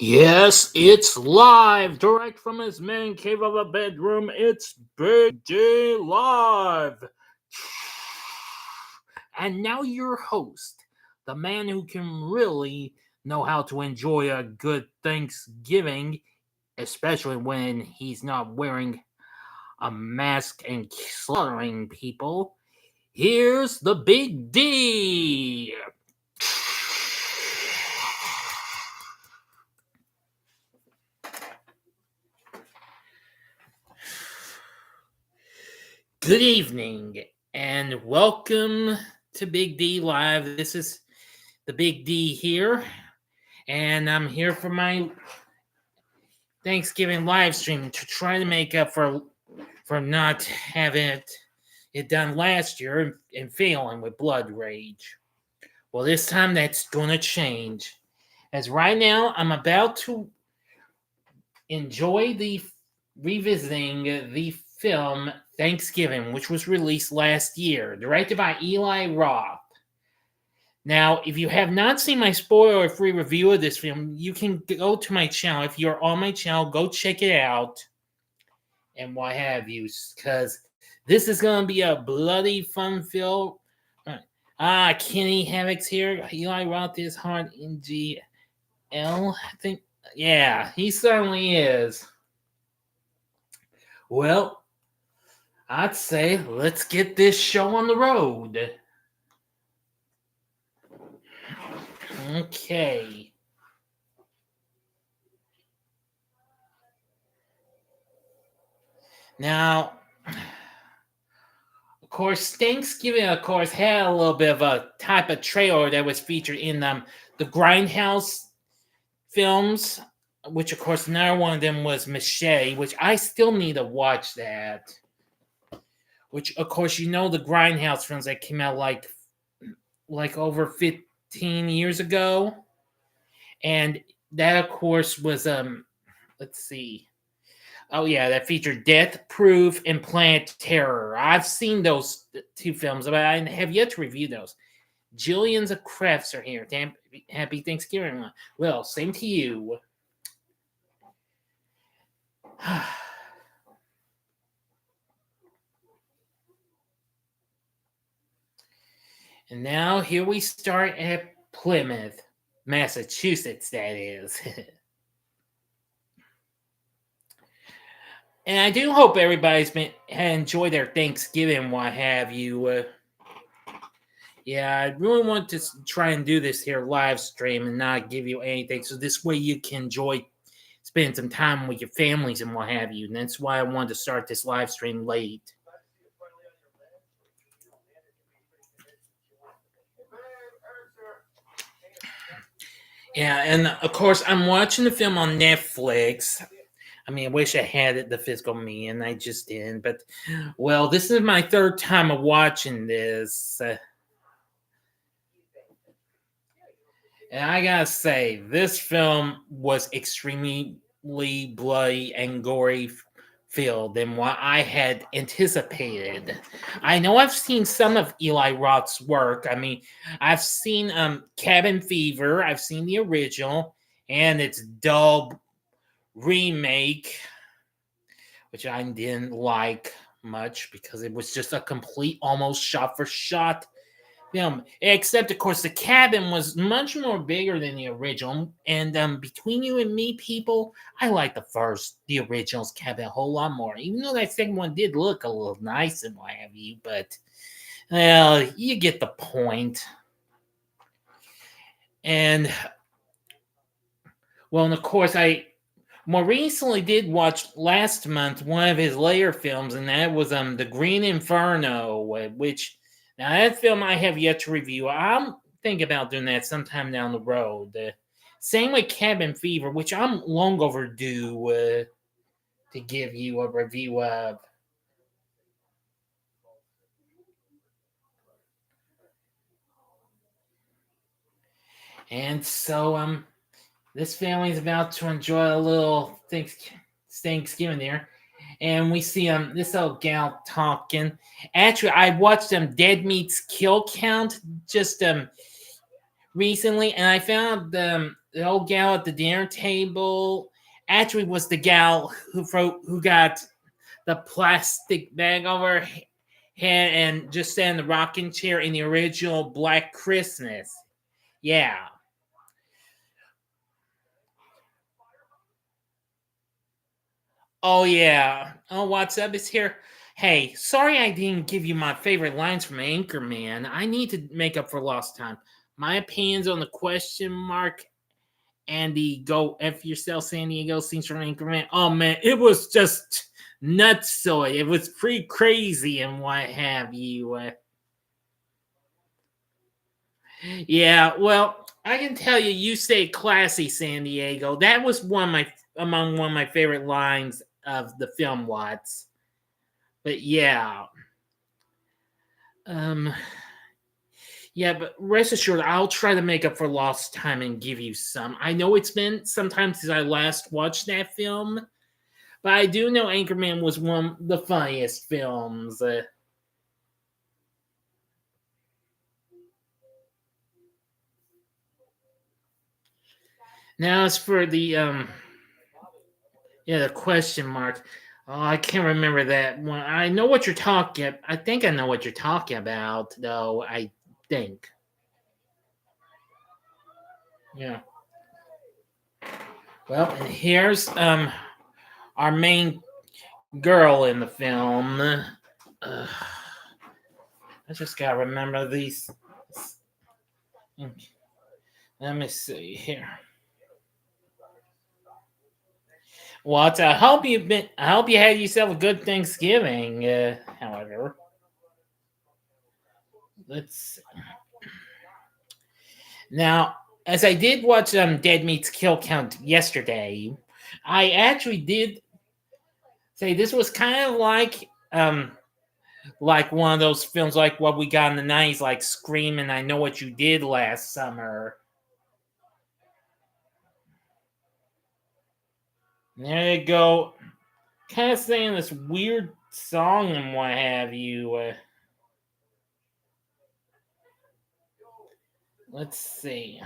Yes, it's live, direct from his man cave of a bedroom. It's Big D Live. And now your host, the man who can really know how to enjoy a good Thanksgiving, especially when he's not wearing a mask and slaughtering people. Here's the Big D. Good evening and welcome to Big D Live. This is the Big D here, and I'm here for my Thanksgiving live stream to try to make up for not having it done last year and failing with Blood Rage. Well, this time that's going to change. As right now, I'm about to enjoy the revisiting the film Thanksgiving, which was released last year, directed by Eli Roth. Now, if you have not seen my spoiler-free review of this film, you can go to my channel. If you're on my channel, go check it out and what have you, because this is going to be a bloody fun film. Kenny Havoc's here. Eli Roth is hard NGL, I think. Yeah, he certainly is. Well, I'd say let's get this show on the road. Okay. Now, of course, Thanksgiving, of course, had a little bit of a type of trailer that was featured in the Grindhouse films, which, of course, another one of them was Machete, which I still need to watch that. Which, of course, you know the Grindhouse films that came out like over 15 years ago. And that, of course, was, let's see. Oh, yeah, that featured Death Proof and Planet Terror. I've seen those two films, but I have yet to review those. Jillians of Crafts are here. Happy Thanksgiving. Well, same to you. And now here we start at Plymouth, Massachusetts, that is. And I do hope everybody's enjoyed their Thanksgiving, what have you. Yeah, I really want to try and do this here live stream and not give you anything, so this way you can enjoy spending some time with your families and what have you. And that's why I wanted to start this live stream late. Yeah, and of course, I'm watching the film on Netflix. I mean, I wish I had it, the physical me, and I just didn't. But, well, this is my third time of watching this. And I gotta say, this film was extremely bloody and gory filled than what I had anticipated. I know I've seen some of Eli Roth's work. I mean, I've seen Cabin Fever, I've seen the original, and its dull remake, which I didn't like much because it was just a complete almost shot for shot film. Except, of course, the Cabin was much more bigger than the original. And between you and me, people, I like the original's Cabin a whole lot more. Even though that second one did look a little nice and what have you, but well, you get the point. And well, and of course, I more recently did watch last month one of his later films, and that was The Green Inferno, which now that film I have yet to review. I'm thinking about doing that sometime down the road. Same with Cabin Fever, which I'm long overdue to give you a review of. And so this family is about to enjoy a little Thanksgiving there. And we see this old gal talking. Actually, I watched Dead Meat's Kill Count just recently, and I found the old gal at the dinner table actually was the gal who got the plastic bag over her head and just sat in the rocking chair in the original Black Christmas. Yeah. Oh yeah. Oh, what's up? Is here. Hey, sorry I didn't give you my favorite lines from Anchorman. I need to make up for lost time. My opinions on the question mark and the go F yourself San Diego scenes from Anchorman. Oh man, it was just nuts. So it was pretty crazy and what have you. Yeah, well, I can tell you, you say classy San Diego. That was one of my favorite lines of the film Watts. But yeah, um, yeah, but rest assured, I'll try to make up for lost time and give you some. I know it's been some time since I last watched that film, but I do know Anchorman was one of the funniest films. Now, as for the yeah, the question mark. Oh, I can't remember that one. I know what you're talking. I think I know what you're talking about, though. I think. Yeah. Well, and here's our main girl in the film. I just gotta remember these. Let me see here. What? I hope you had yourself a good Thanksgiving. However, let's now. As I did watch Dead Meat's Kill Count yesterday, I actually did say this was kind of like one of those films like what we got in the 90s, like Scream and I Know What You Did Last Summer. There you go. Kind of saying this weird song and what have you. Let's see.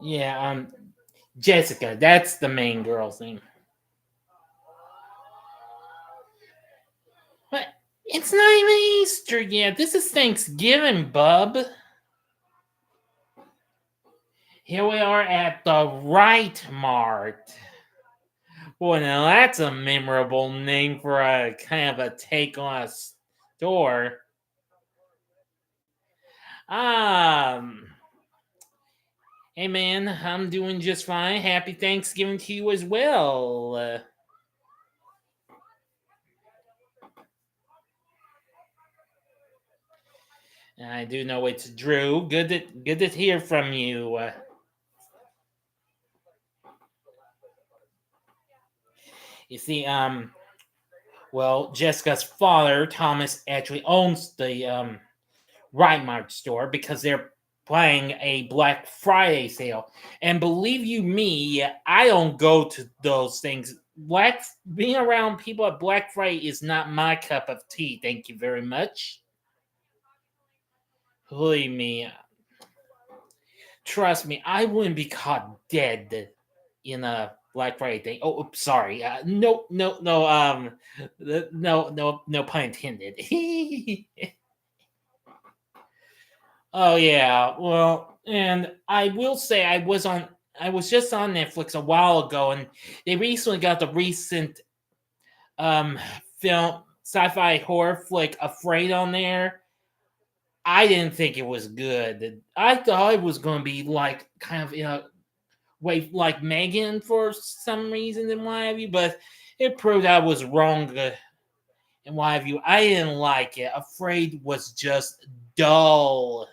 Yeah, Jessica, that's the main girl's name. But it's not even Easter yet. This is Thanksgiving, bub. Here we are at the Right Mart. Boy, now that's a memorable name for a kind of a take on a store. Um, hey man, I'm doing just fine. Happy Thanksgiving to you as well. I do know it's Drew. Good to hear from you. You see, well, Jessica's father, Thomas, actually owns the Right Mart store because they're playing a Black Friday sale. And believe you me, I don't go to those things. Being around people at Black Friday is not my cup of tea. Thank you very much. Believe me, trust me, I wouldn't be caught dead in a Black Friday thing. Oh, oops, sorry. No, no, no. No pun intended. Oh yeah. Well, and I will say I was just on Netflix a while ago and they recently got the recent um film sci-fi horror flick Afraid on there. I didn't think it was good. I thought it was going to be like kind of way like Megan for some reason and why have you, but it proved I was wrong and why have you. I didn't like it. Afraid was just dull.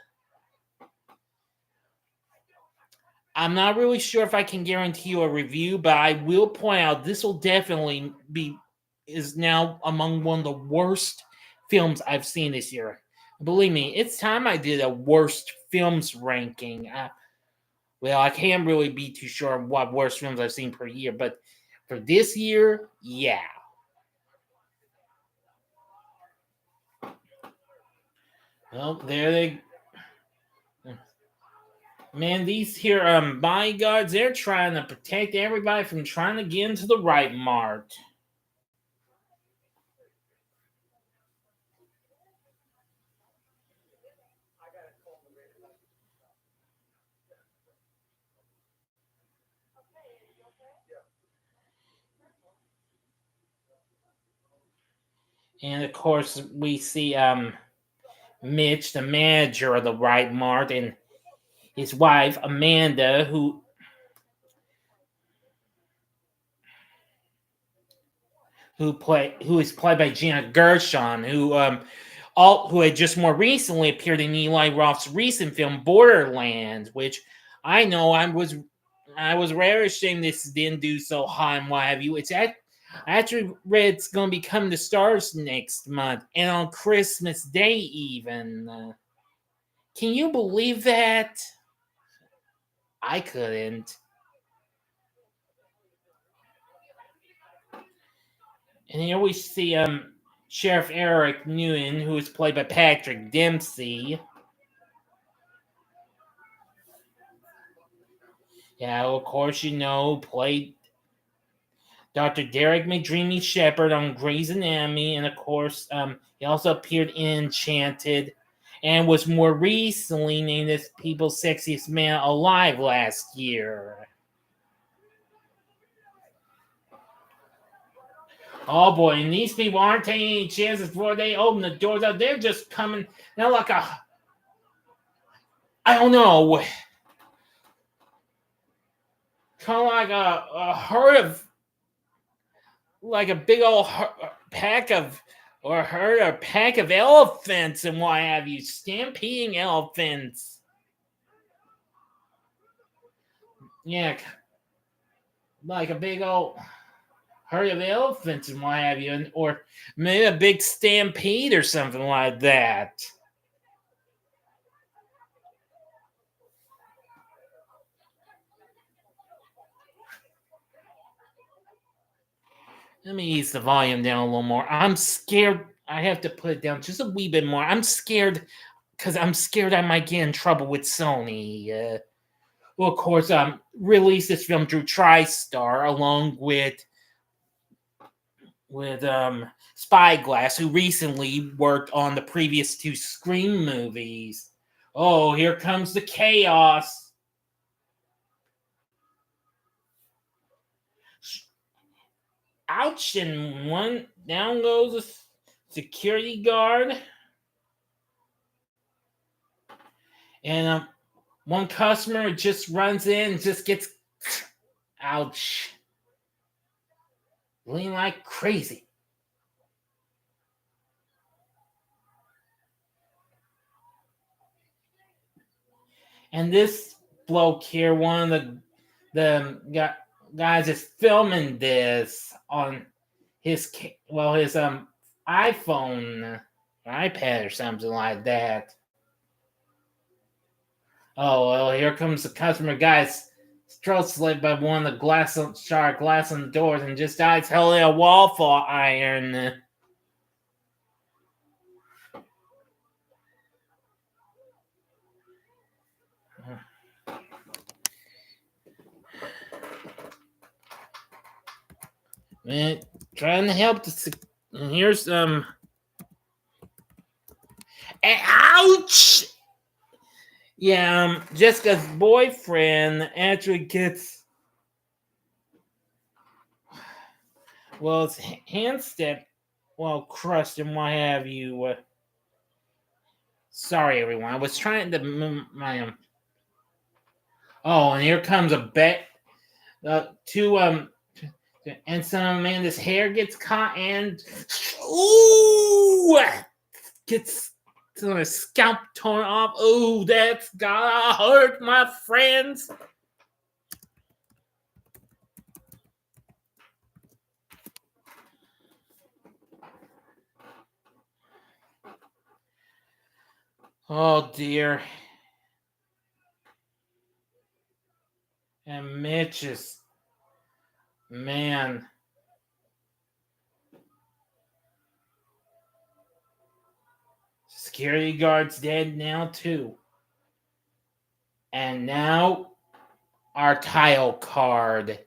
I'm not really sure if I can guarantee you a review, but I will point out this will definitely be is now among one of the worst films I've seen this year. Believe me, it's time I did a worst films ranking. Well, I can't really be too sure what worst films I've seen per year, but for this year, yeah. Well, there they. Man, these here bodyguards, they're trying to protect everybody from trying to get into the right mart. And of course, we see Mitch, the manager of the Right Mart, and his wife Amanda, who is played by Gina Gershon, who had just more recently appeared in Eli Roth's recent film Borderlands, which I know I was rather ashamed this didn't do so hot and what have you. I actually read it's going to be coming to stars next month and on Christmas Day even. Can you believe that? I couldn't. And here we see Sheriff Eric Nguyen, who is played by Patrick Dempsey. Yeah, of course played Dr. Derek McDreamy Shepherd on Grey's Anatomy, and of course, he also appeared in Enchanted, and was more recently named as People's Sexiest Man Alive last year. Oh boy, and these people aren't taking any chances before they open the doors up. They're just coming now like I don't know, kind of like a herd of, like a big old pack of, or herd or pack of elephants and what have you, stampeding elephants. Yeah, like a big old herd of elephants and what have you, or maybe a big stampede or something like that. Let me ease the volume down a little more. I'm scared. I have to put it down just a wee bit more. I'm scared because I'm scared I might get in trouble with Sony. Well, of course, released this film through TriStar along with Spyglass, who recently worked on the previous two Scream movies. Oh, here comes the chaos. Ouch, and one down goes a security guard. And one customer just runs in and just gets ouch. Bleeding like crazy. And this bloke here, one of the guys is filming this on his iPhone, or iPad, or something like that. Oh well, here comes the customer. Guy's throat slit by one of the shard glass on the doors, and just dies holding a waffle iron. Man, trying to help and here's ouch. Yeah, Jessica's boyfriend actually gets, well, it's hand step, well, crushed and what have you. Sorry, everyone. I was trying to my Oh, and here comes a bet. Two and some Amanda's hair gets caught, and ooh, gets some scalp torn off. Ooh, that's gotta hurt, my friends. Oh dear. And Mitch is, man. security guard's dead now too. And now our title card.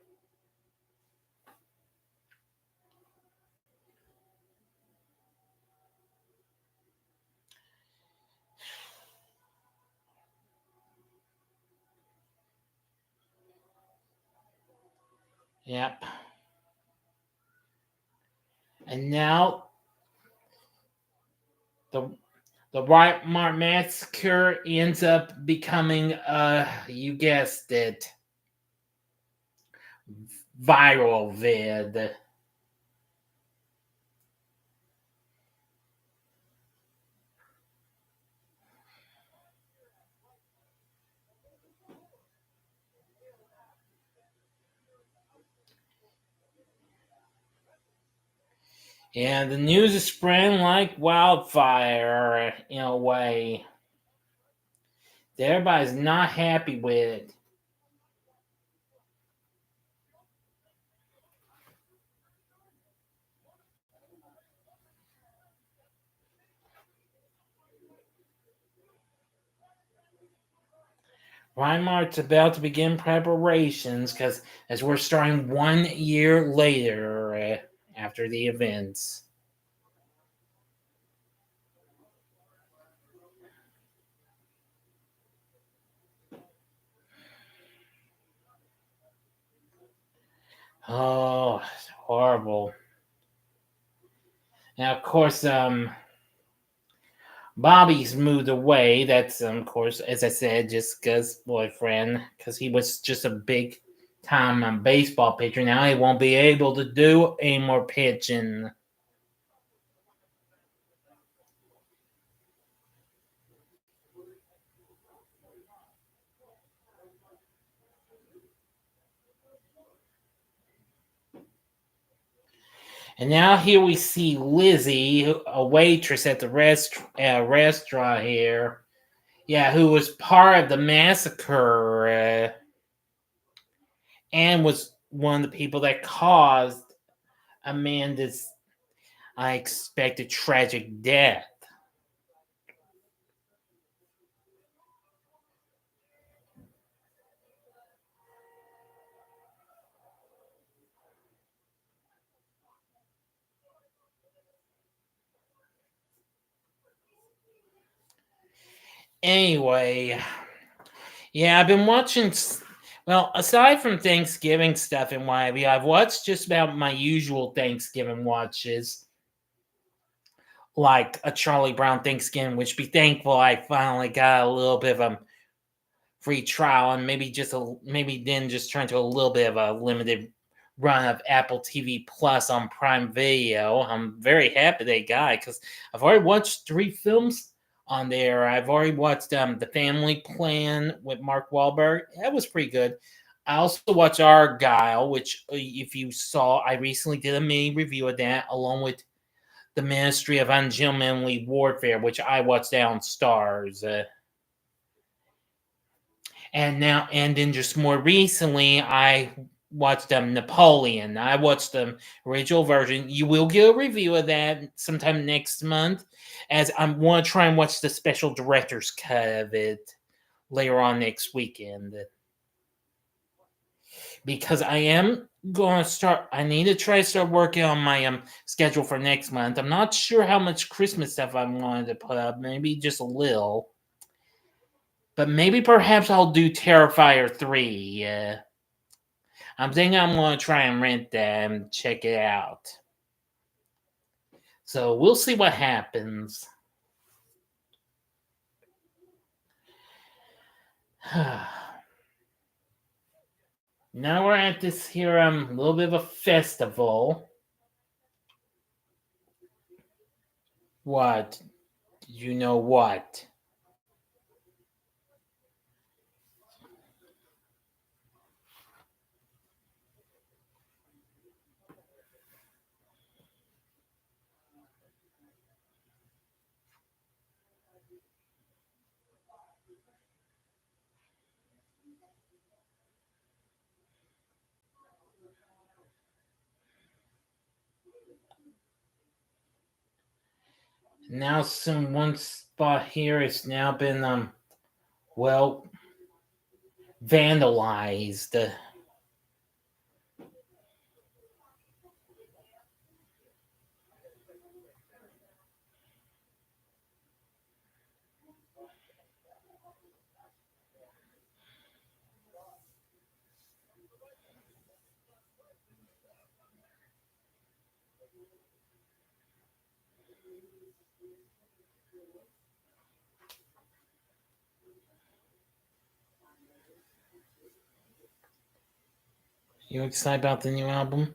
Yep. And now the Whitemart Massacre ends up becoming, you guessed it, viral vid. And the news is spreading like wildfire in a way. Everybody's not happy with it. Reinmart's about to begin preparations because as we're starting 1 year later after the events. Oh, it's horrible. Now, of course, Bobby's moved away. That's, of course, as I said, Jessica's boyfriend, because he was just a big time baseball pitcher. Now he won't be able to do any more pitching. And now here we see Lizzie, a waitress at the restaurant here. Yeah, who was part of the massacre and was one of the people that caused Amanda's, I expected, tragic death. Anyway, yeah, I've been watching. Well, aside from Thanksgiving stuff and what have you, I've watched just about my usual Thanksgiving watches, like a Charlie Brown Thanksgiving, which be thankful I finally got a little bit of a free trial and maybe then just turn to a little bit of a limited run of Apple TV Plus on Prime Video. I'm very happy they got it because I've already watched 3 films on there. I've already watched The Family Plan with Mark Wahlberg. That was pretty good. I also watched Argyle, which, if you saw, I recently did a mini review of that, along with The Ministry of Ungentlemanly Warfare, which I watched that on Stars. And then just more recently, I watched Napoleon. I watched the original version. You will get a review of that sometime next month, as I want to try and watch the special director's cut of it later on next weekend. Because I am going to start, I need to try to start working on my schedule for next month. I'm not sure how much Christmas stuff I wanted to put up, maybe just a little. But maybe perhaps I'll do Terrifier 3. I'm thinking I'm going to try and rent that and check it out. So we'll see what happens. Now we're at this here little bit of a festival. What? You know what? Now some one spot here has now been well vandalized. You excited about the new album?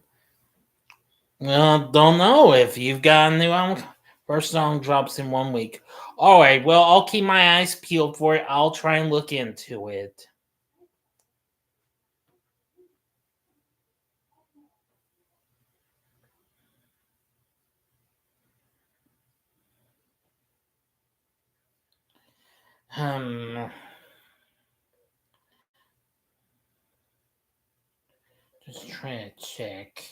Well, don't know if you've got a new album. First song drops in 1 week. All right. Well, I'll keep my eyes peeled for it. I'll try and look into it. Um, just trying to check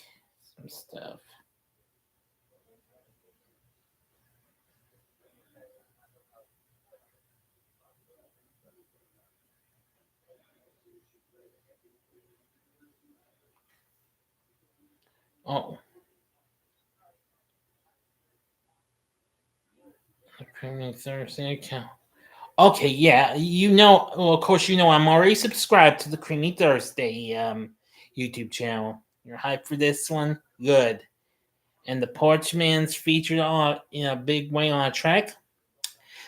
some stuff. Oh, the premium Thursday account. Okay, yeah, well, of course, I'm already subscribed to the Creamy Thursday YouTube channel. You're hyped for this one? Good. And the Porchman's featured on in a big way on a track.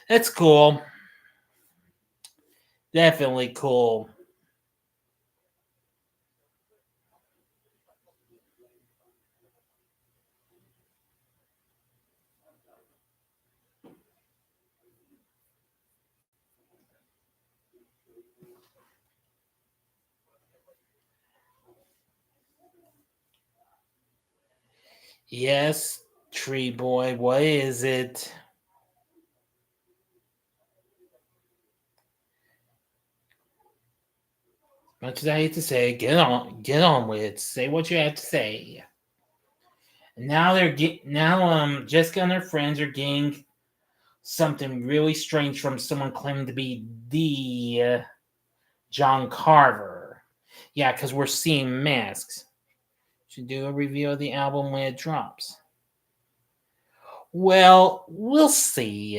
That's cool. Definitely cool. Yes, Tree Boy, what is it? Much as I hate to say, get on with it. Say what you have to say. And now Jessica and her friends are getting something really strange from someone claiming to be the John Carver. Yeah, because we're seeing masks. Should do a review of the album when it drops. Well, we'll see.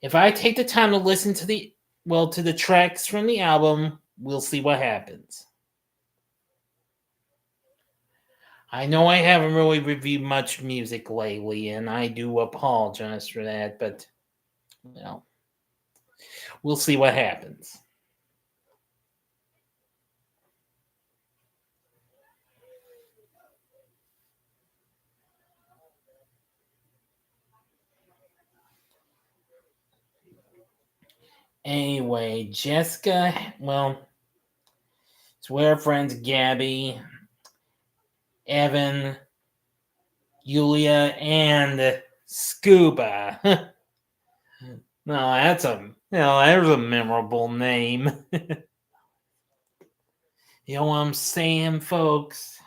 If I take the time to listen to the tracks from the album, we'll see what happens. I know I haven't really reviewed much music lately, and I do apologize for that, but well, we'll see what happens. Anyway, Jessica, well, it's where her friends Gabby, Evan, Yulia, and Scuba. No, there's a memorable name. You know what I'm saying, folks?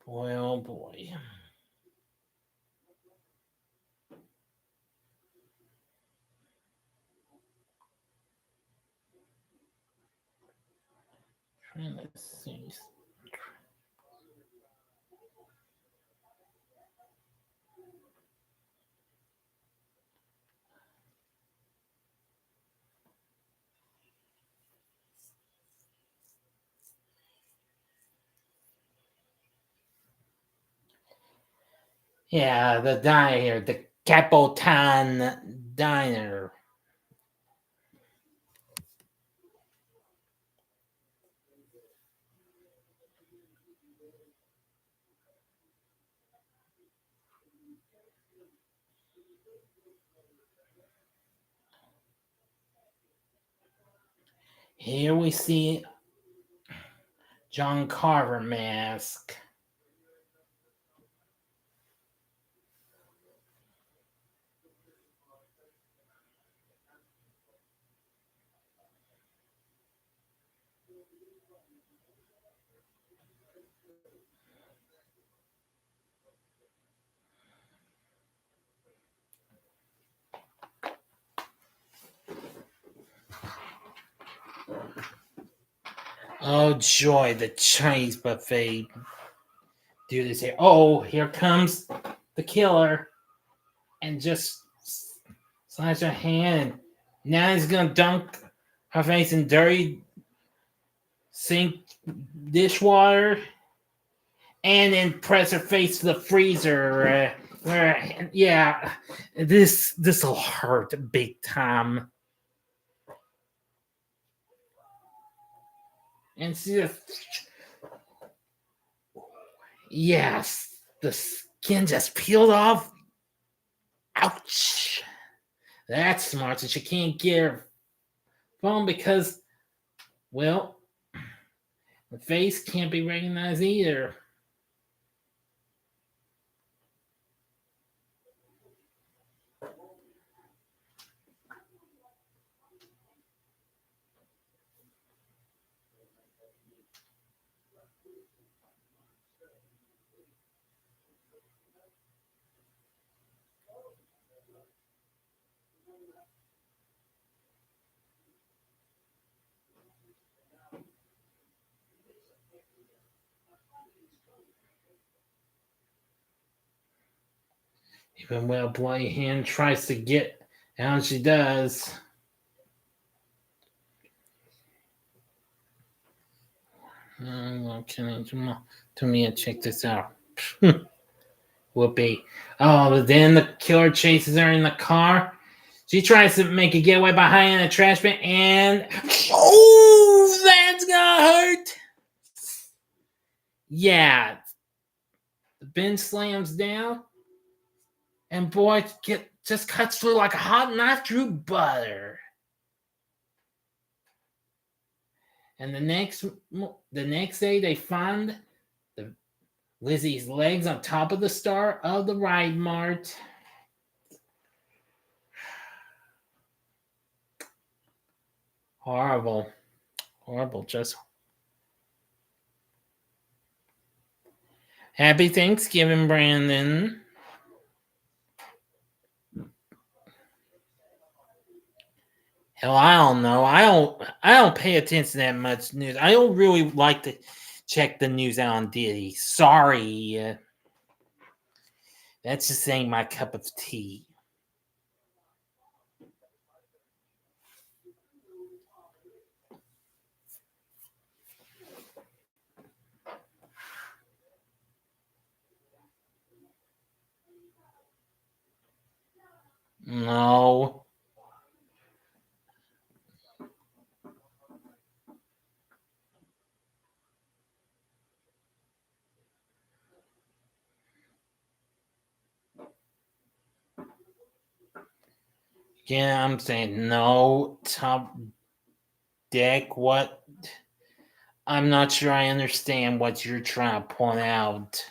Boy, oh boy. Trying to see. Yeah, the diner, the Capotan Diner. Here we see John Carver mask. Oh joy, the Chinese buffet. Do they say, "Oh, here comes the killer," and just slash her hand, and now he's gonna dunk her face in dirty sink dishwater, and then press her face to the freezer. Yeah, this'll hurt big time. And see the yes, the skin just peeled off. Ouch! That's smart. And she can't get her phone because, well, the face can't be recognized either. Even when a bloody hand tries to get out, she does. Okay, to me and check this out. Whoopee. Oh, but then the killer chases her in the car. She tries to make a getaway behind a trash bin, and oh, that's gonna hurt. Yeah, the bin slams down, and boy, just cuts through like a hot knife through butter. And the next day, they find the Lizzie's legs on top of the star of the ride mart. Horrible, horrible. Just happy Thanksgiving, Brandon. Hell, I don't know. I don't pay attention to that much news. I don't really like to check the news out on Diddy. Sorry. That's just ain't my cup of tea. No. Yeah, I'm saying no. Top deck. What? I'm not sure I understand what you're trying to point out.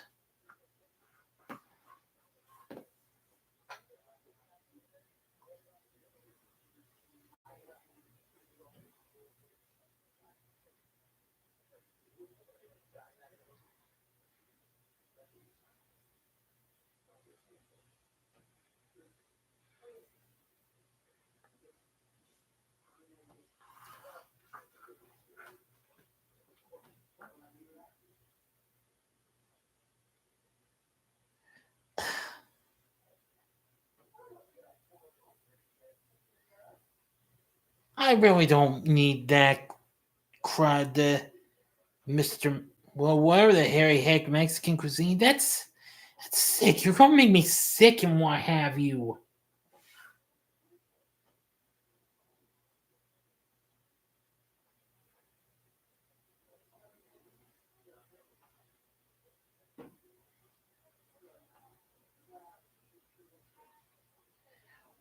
I really don't need that crud, Mr. Well, whatever the hairy heck Mexican cuisine. That's sick. You're gonna make me sick and what have you.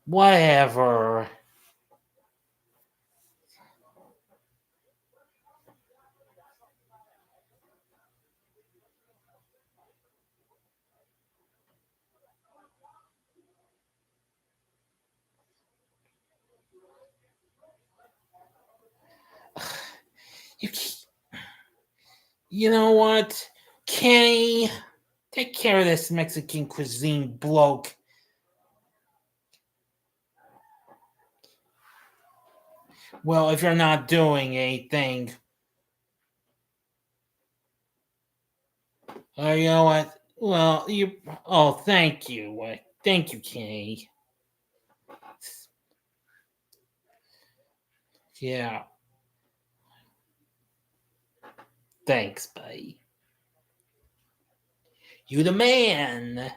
Whatever. You You know what? Kenny, take care of this Mexican cuisine bloke. Well, if you're not doing anything, you know what? Well, you. Oh, thank you. Thank you, Kenny. Yeah, thanks, buddy. You the man.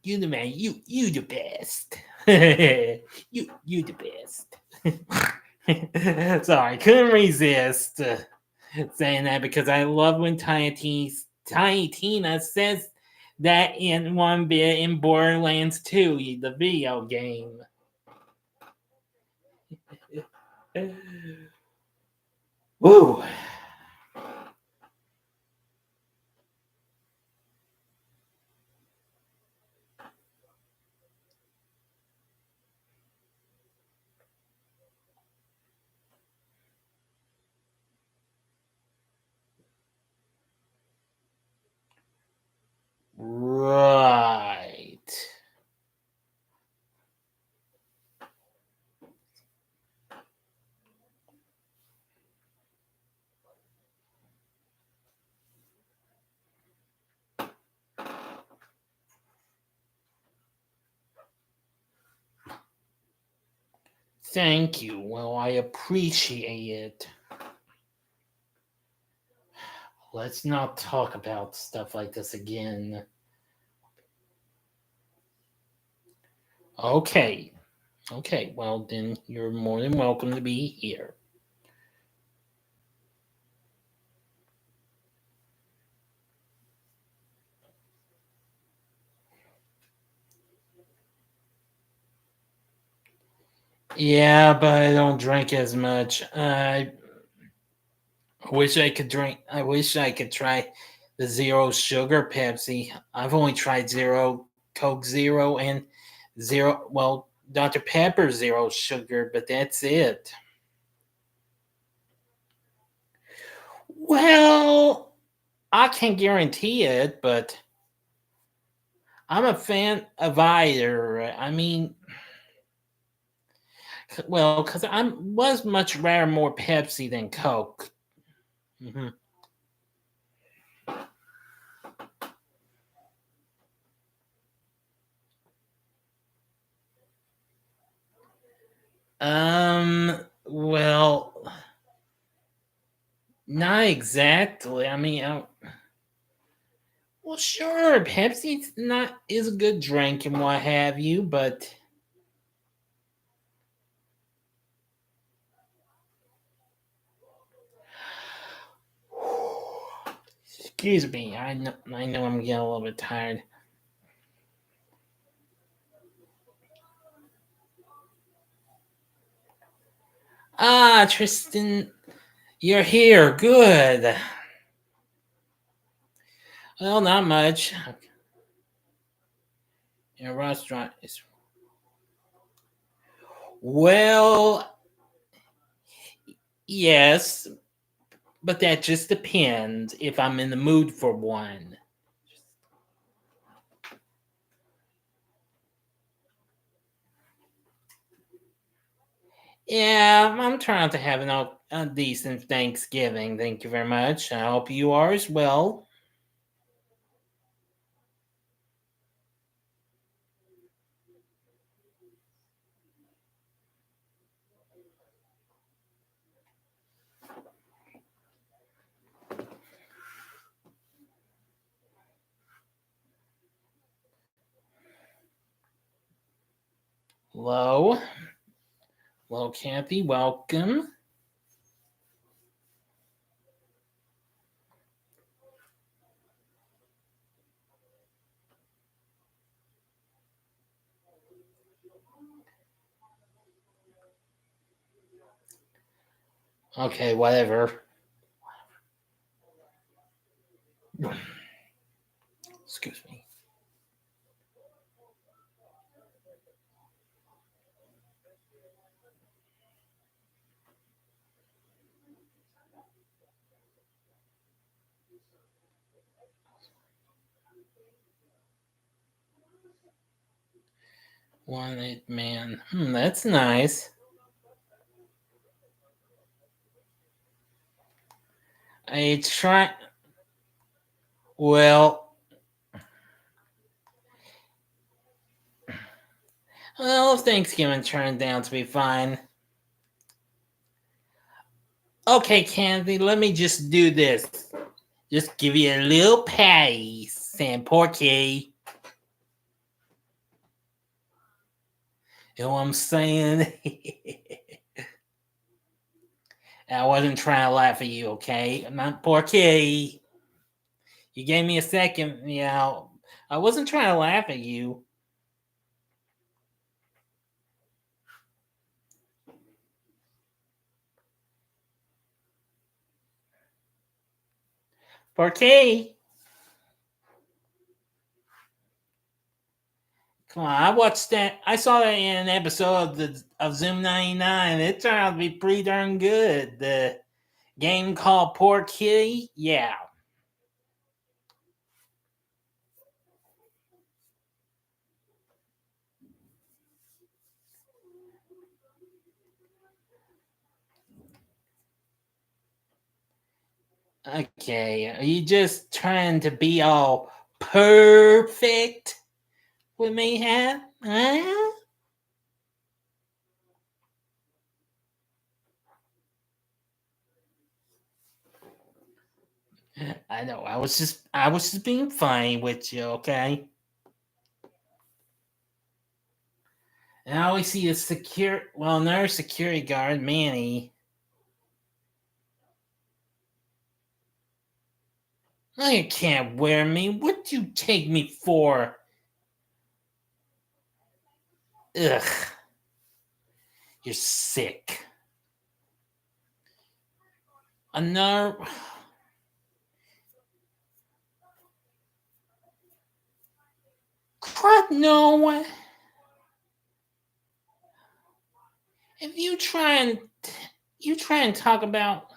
You the man. You the best. you the best. Sorry, couldn't resist saying that because I love when Tiny Tina says that in one bit in Borderlands 2, the video game. Woo! Right. Thank you. Well, I appreciate it. Let's not talk about stuff like this again. Okay. Okay, well, then you're more than welcome to be here. Yeah, but I don't drink as much. I wish I could drink. I wish I could try the zero sugar Pepsi. I've only tried zero Coke Zero and zero. Well, Dr Pepper zero sugar, but that's it. Well, I can't guarantee it, but I'm a fan of either. I mean, well, because I was much rather more Pepsi than Coke. hmm Well, not exactly. I mean, well, sure, Pepsi's not is a good drink and what have you, but excuse me, I know I'm getting a little bit tired. Ah, Tristan, you're here. Good. Well, not much. Your restaurant is well, yes, but that just depends if I'm in the mood for one. Yeah, I'm trying to have a decent Thanksgiving. Thank you very much. I hope you are as well. Hello. Hello, Kathy. Welcome. Okay, whatever. Excuse me. Wanted man. That's nice. I try. Well, well, Thanksgiving turned out to be fine. Okay, Candy, let me just do this. Just give you a little patty, Sam Porky. You know what I'm saying? I wasn't trying to laugh at you, okay? I'm not Porky. You gave me a second, I wasn't trying to laugh at you. Porky. Come on, I watched that. I saw that in an episode of Zoom 99. It turned out to be pretty darn good. The game called Poor Kitty. Yeah. Okay. Are you just trying to be all perfect with me, huh? Huh? I know. I was just being funny with you, okay? And I always see a another security guard, Manny. No, you can't wear me. What do you take me for? Ugh, you're sick. Another. Crud, no. If you try and talk about.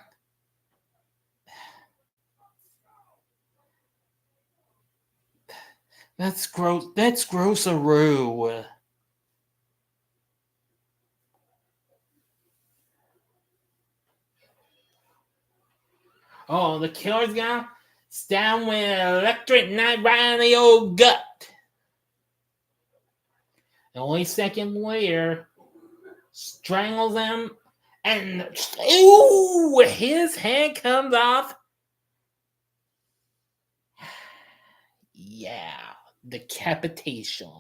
That's gross. That's gross-a-roo. Oh, the killer's gone. It's down with an electric knife right in the old gut. And only second later, strangles him, and ooh, his head comes off. Yeah, decapitation.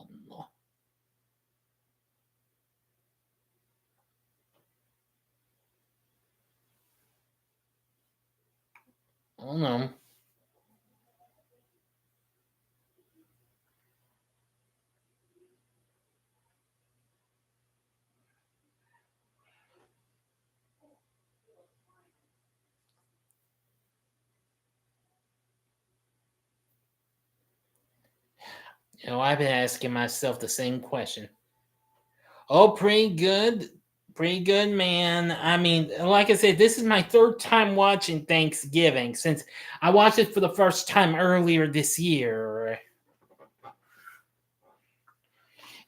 Oh no. I've been asking myself the same question. Oh, pretty good. Pretty good, man. I mean, like I said, this is my third time watching Thanksgiving since I watched it for the first time earlier this year.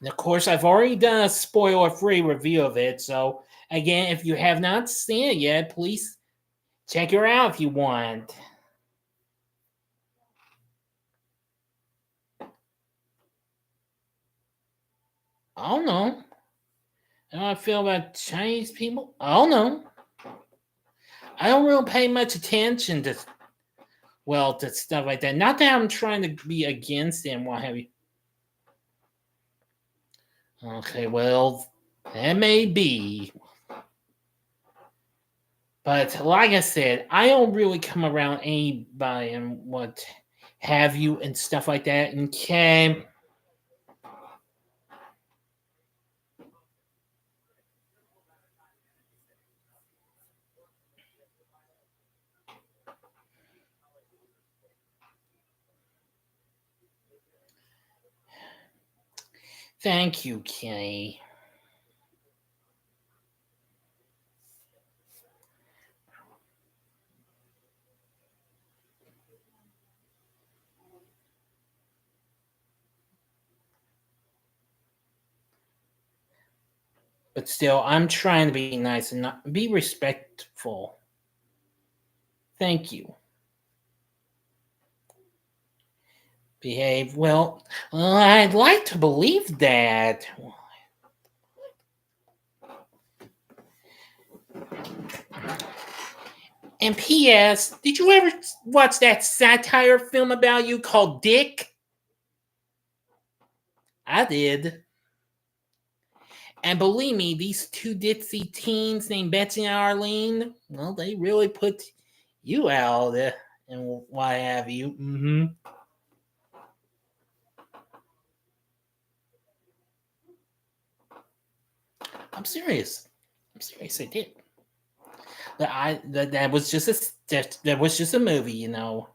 And of course, I've already done a spoiler free review of it. So, again, if you have not seen it yet, please check her out if you want. I don't know. How I feel about Chinese people? I don't know. I don't really pay much attention to stuff like that. Not that I'm trying to be against it and what have you. Okay, well, that may be. But like I said, I don't really come around anybody and what have you and stuff like that. And Cam, thank you, Kenny. But still, I'm trying to be nice and not be respectful. Thank you. Behave well. I'd like to believe that. And P.S. Did you ever watch that satire film about you called Dick? I did. And believe me, these two ditzy teens named Betsy and Arlene, well, they really put you out and what have you. Mm-hmm. I'm serious. I'm serious. I did. That was just that was just a movie, you know.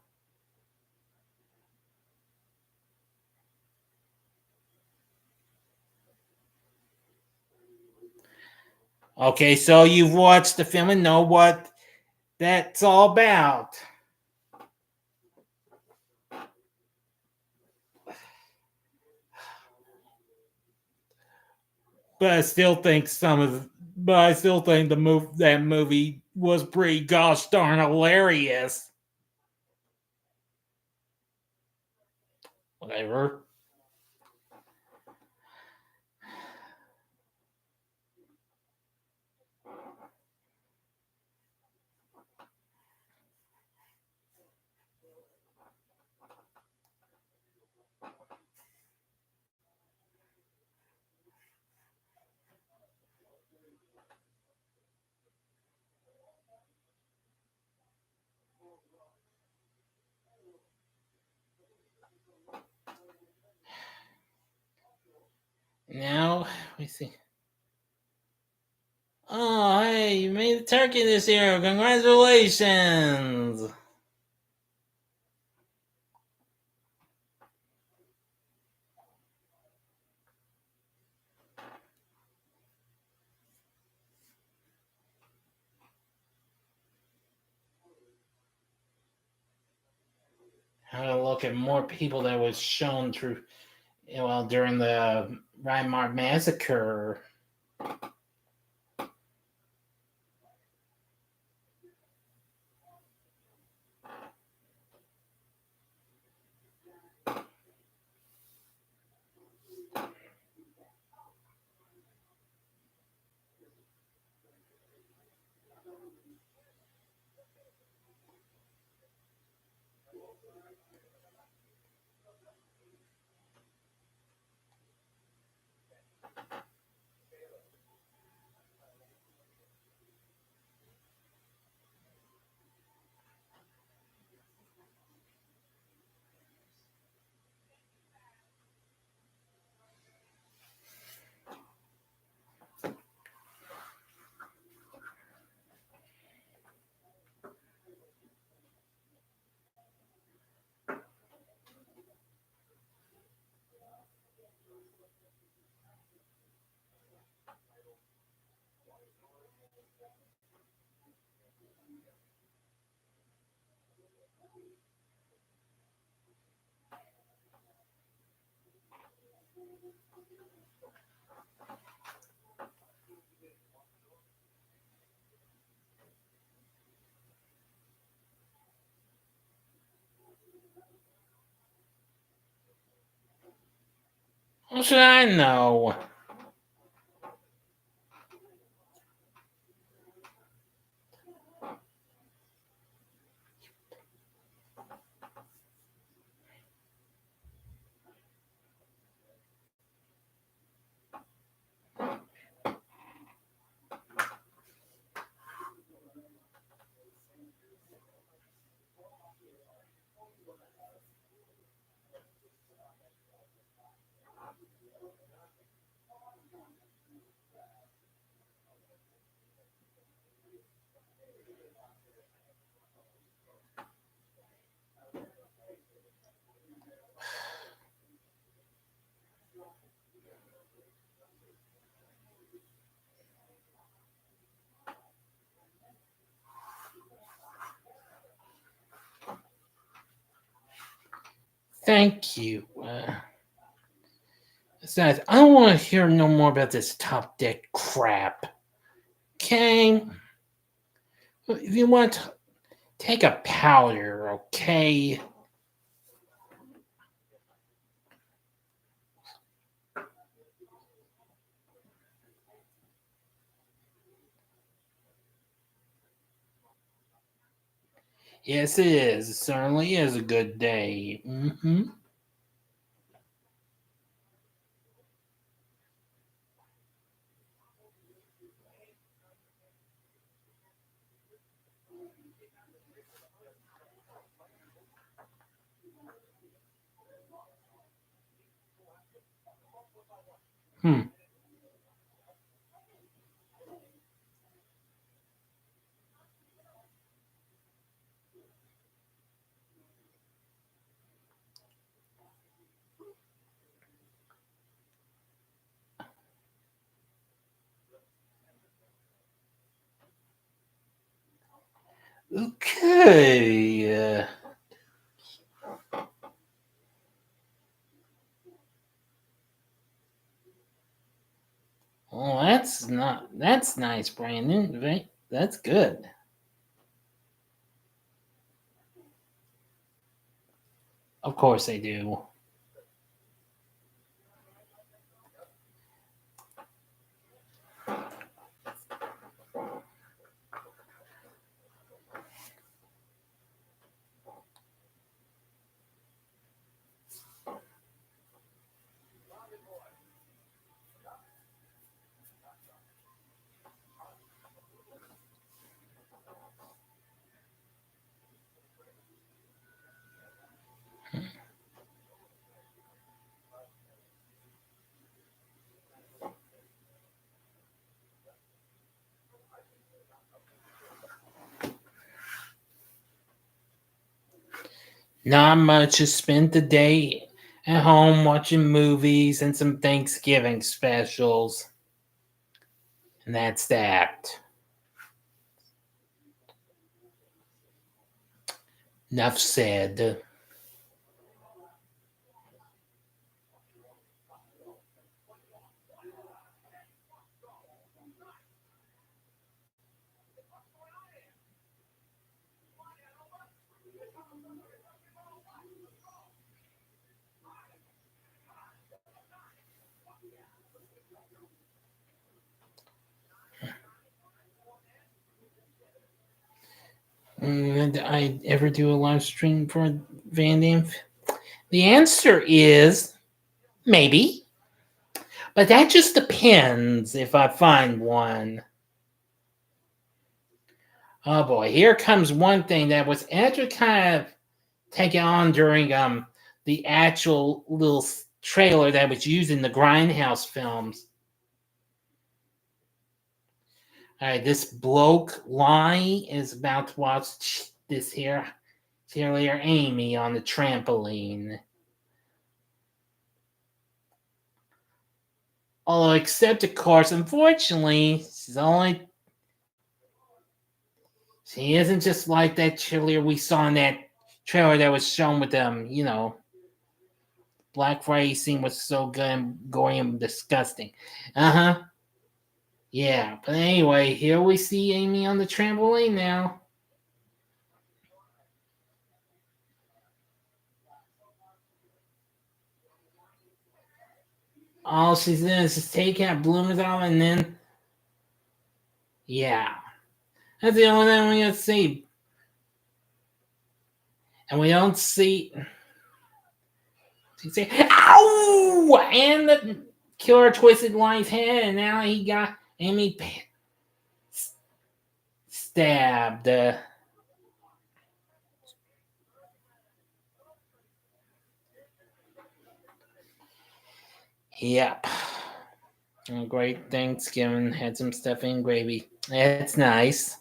Okay, so you've watched the film and know what that's all about. But I still think but I still think that movie was pretty gosh darn hilarious. Whatever. Now, let me see. Oh, hey, you made the turkey this year. Congratulations. How to look at more people that was shown through, well, during the Reinmark massacre. How should I know? Thank you. Besides, I don't want to hear no more about this top deck crap. Okay? If you want to take a powder, okay? Yes, it is. It certainly is a good day. Mm-hmm. Hmm. Okay. Well, that's nice, Brandon. Right? That's good. Of course they do. Not much. Just spent the day at home watching movies and some Thanksgiving specials. And that's that. Enough said. Did I ever do a live stream for Van Damme? The answer is maybe, but that just depends if I find one. Oh boy, here comes one thing that was actually kind of taken on during the actual little trailer that was used in the Grindhouse films. All right, this bloke Lonnie is about to watch this here cheerleader Amy on the trampoline. Although, except of course, unfortunately, she isn't just like that cheerleader we saw in that trailer that was shown with Black Friday scene was so good and gory and disgusting. Uh huh. Yeah, but anyway, here we see Amy on the trampoline now. All she's doing is just taking out bloomers off, and then yeah, that's the only thing we gonna see. And we don't see. She say, "Ow!" And the killer twisted Lonnie's head, and now he got Amy stabbed. Yep. A great Thanksgiving. Had some stuffing and gravy. That's nice.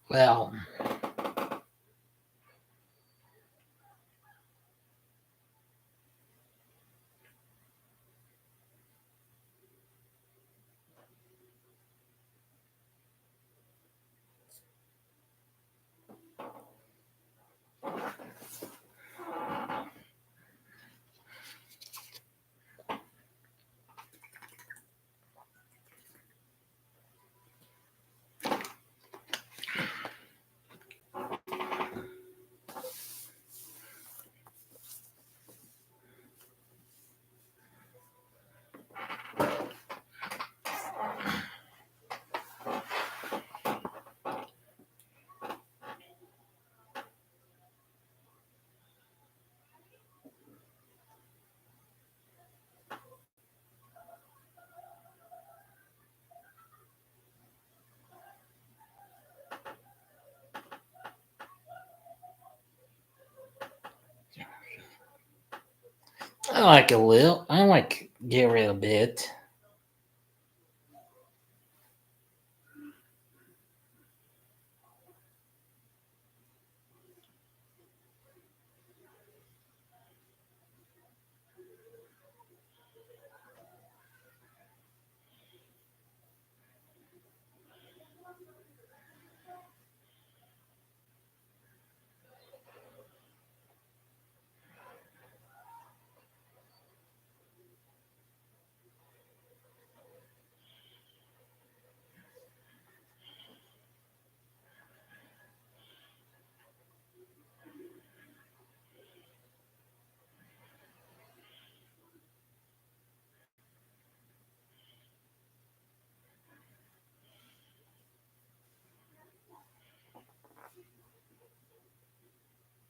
Well, I like a little. I like get rid of it.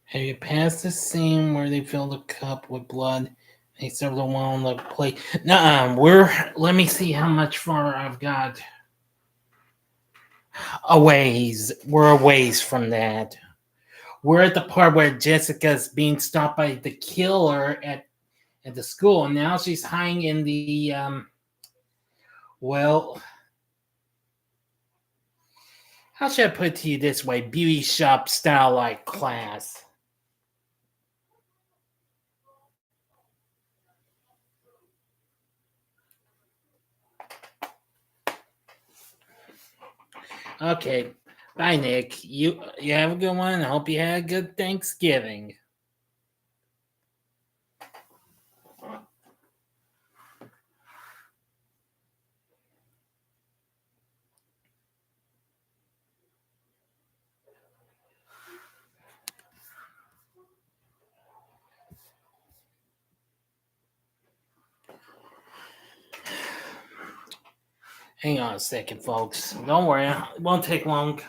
Have you passed the scene where they fill the cup with blood? They serve the one on the plate. Nuh-uh, let me see how much far I've got. A ways. We're a ways from that. We're at the part where Jessica's being stopped by the killer at the school, and now she's hiding in the well, how should I put it to you this way? Beauty shop style like class. Okay. Bye, Nick. You have a good one. I hope you had a good Thanksgiving. Hang on a second, folks. Don't worry, it won't take long.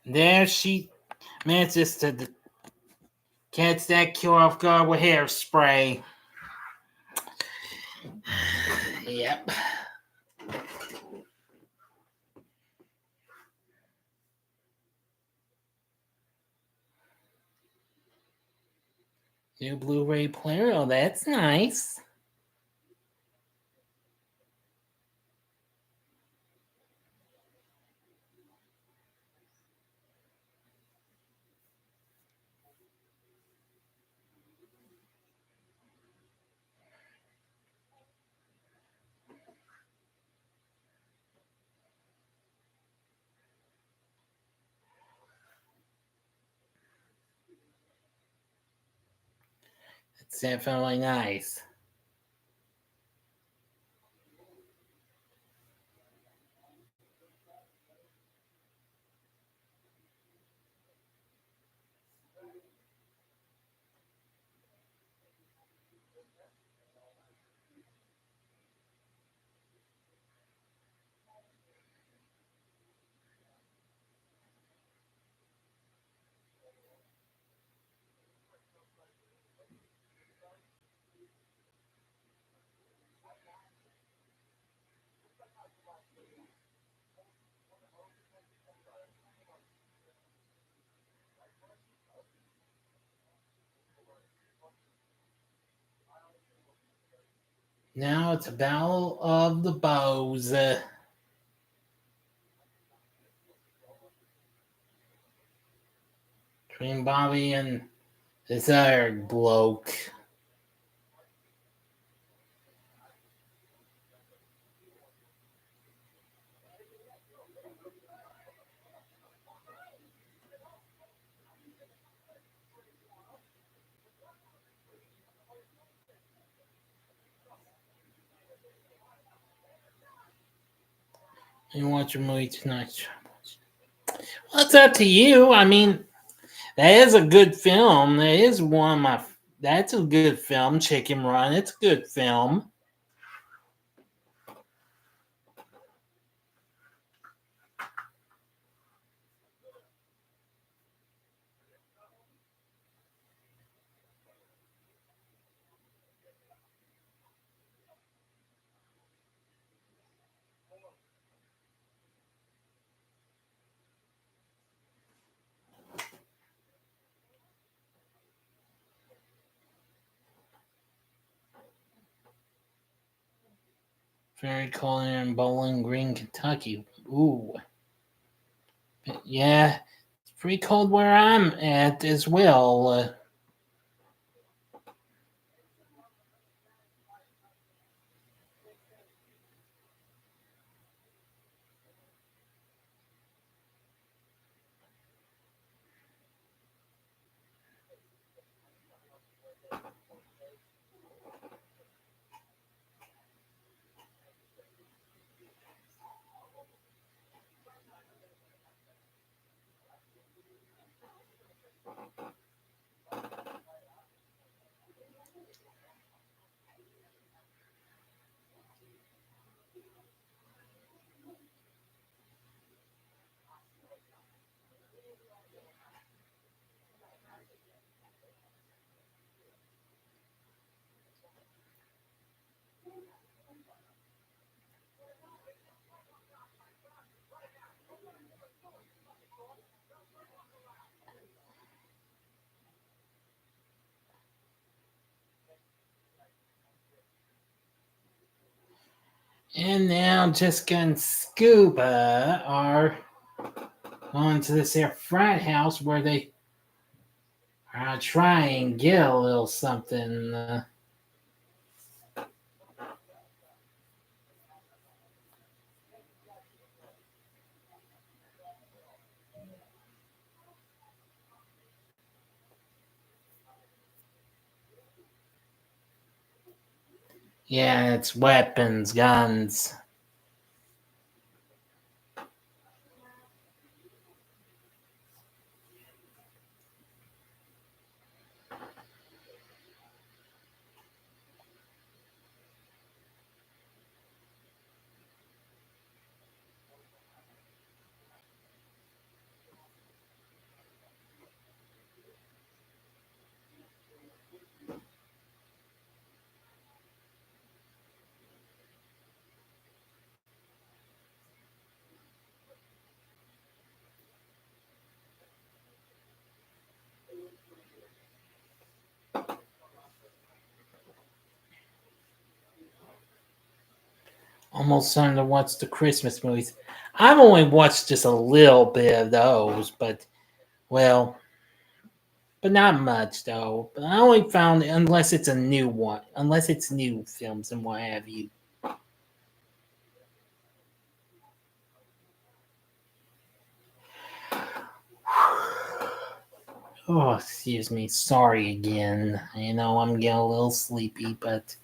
There she manages to catch that cure off guard with hairspray. Yep. New Blu-ray player. Oh, that's nice. It's definitely nice. Now it's a battle of the bows. Between Bobby and this other bloke. You watch a movie tonight. Well, it's up to you. I mean, that is a good film. That is one of my. That's a good film. Chicken Run. It's a good film. Very cold in Bowling Green, Kentucky. Ooh, yeah, it's pretty cold where I'm at as well. And now Jessica and Scuba are going to this here frat house where they are trying to get a little something. Yeah, it's weapons, guns. Almost time to watch the Christmas movies. I've only watched just a little bit of those, but well, but not much though. But I only found unless it's a new one, unless it's new films and what have you. Oh, excuse me. Sorry again. You know I'm getting a little sleepy, but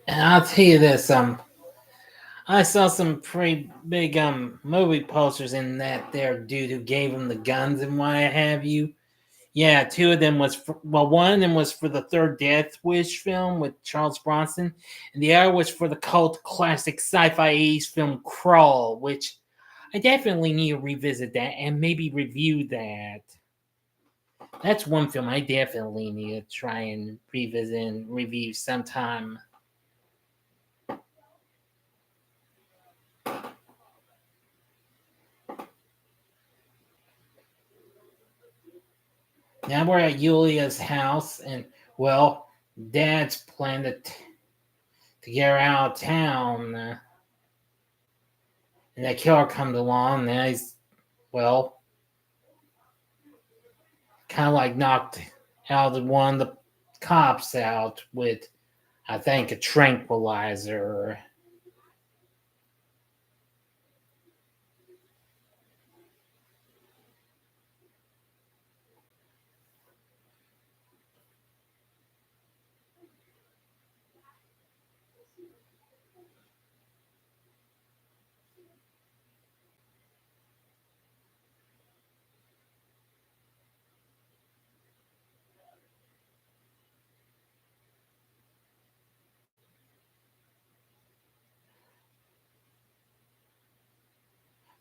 and I'll tell you this. I saw some pretty big movie posters in that there dude who gave him the guns and what have you. Yeah, two of them was for, well, one of them was for the third Death Wish film with Charles Bronson, and the other was for the cult classic sci-fi 80s film Crawl, which I definitely need to revisit that and maybe review that. That's one film I definitely need to try and revisit and review sometime. Now we're at Yulia's house, and well, Dad's planned to get her out of town. And that killer comes along, and he's, well, kind of like knocked out one of the cops out with, I think, a tranquilizer.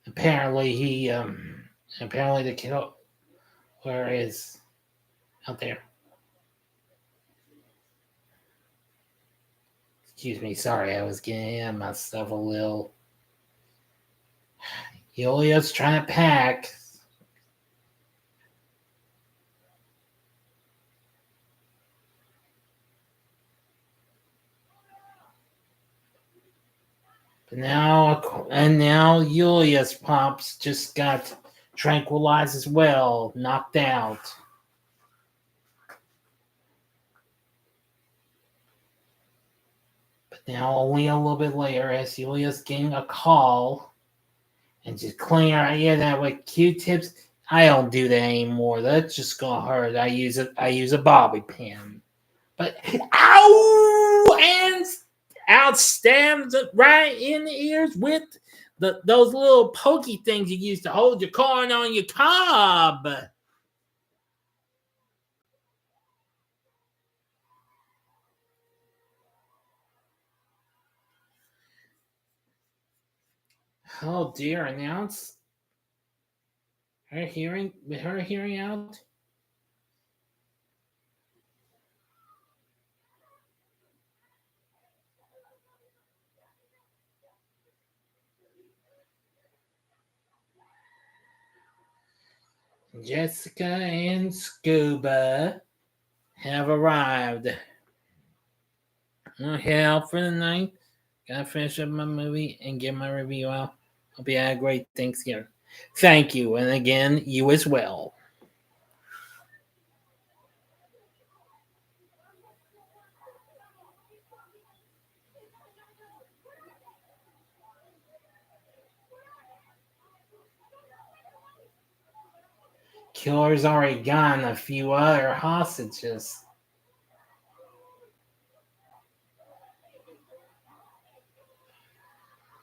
Apparently, apparently the killer is out there. Excuse me, sorry, I was getting myself a little. Yulia's trying to pack. But now Julius Pops just got tranquilized as well, knocked out. But now only a little bit later, as Julius getting a call and just cleaning her ear that with Q-tips. I don't do that anymore. That's just gonna hurt. I use a bobby pin. But ow! And out stabs it right in the ears with those little pokey things you use to hold your corn on your cob. Oh dear! And now it's her hearing with her hearing out. Jessica and Scuba have arrived. I'm head out for the night. Gotta finish up my movie and get my review out. Hope you had a great Thanksgiving. Thank you, and again, you as well. Killer's already gotten a few other hostages.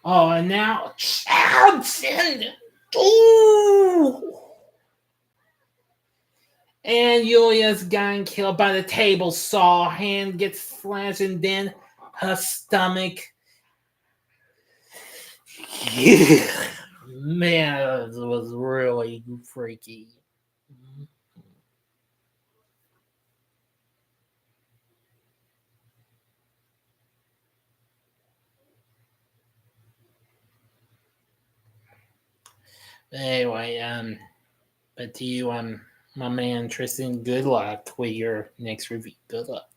Oh, and now Johnson! Ooh! And Yulia's gotten killed by the table saw. Hand gets slashed, and then her stomach. Man, it was really freaky. Anyway, but to you, my man Tristan, good luck with your next review. Good luck.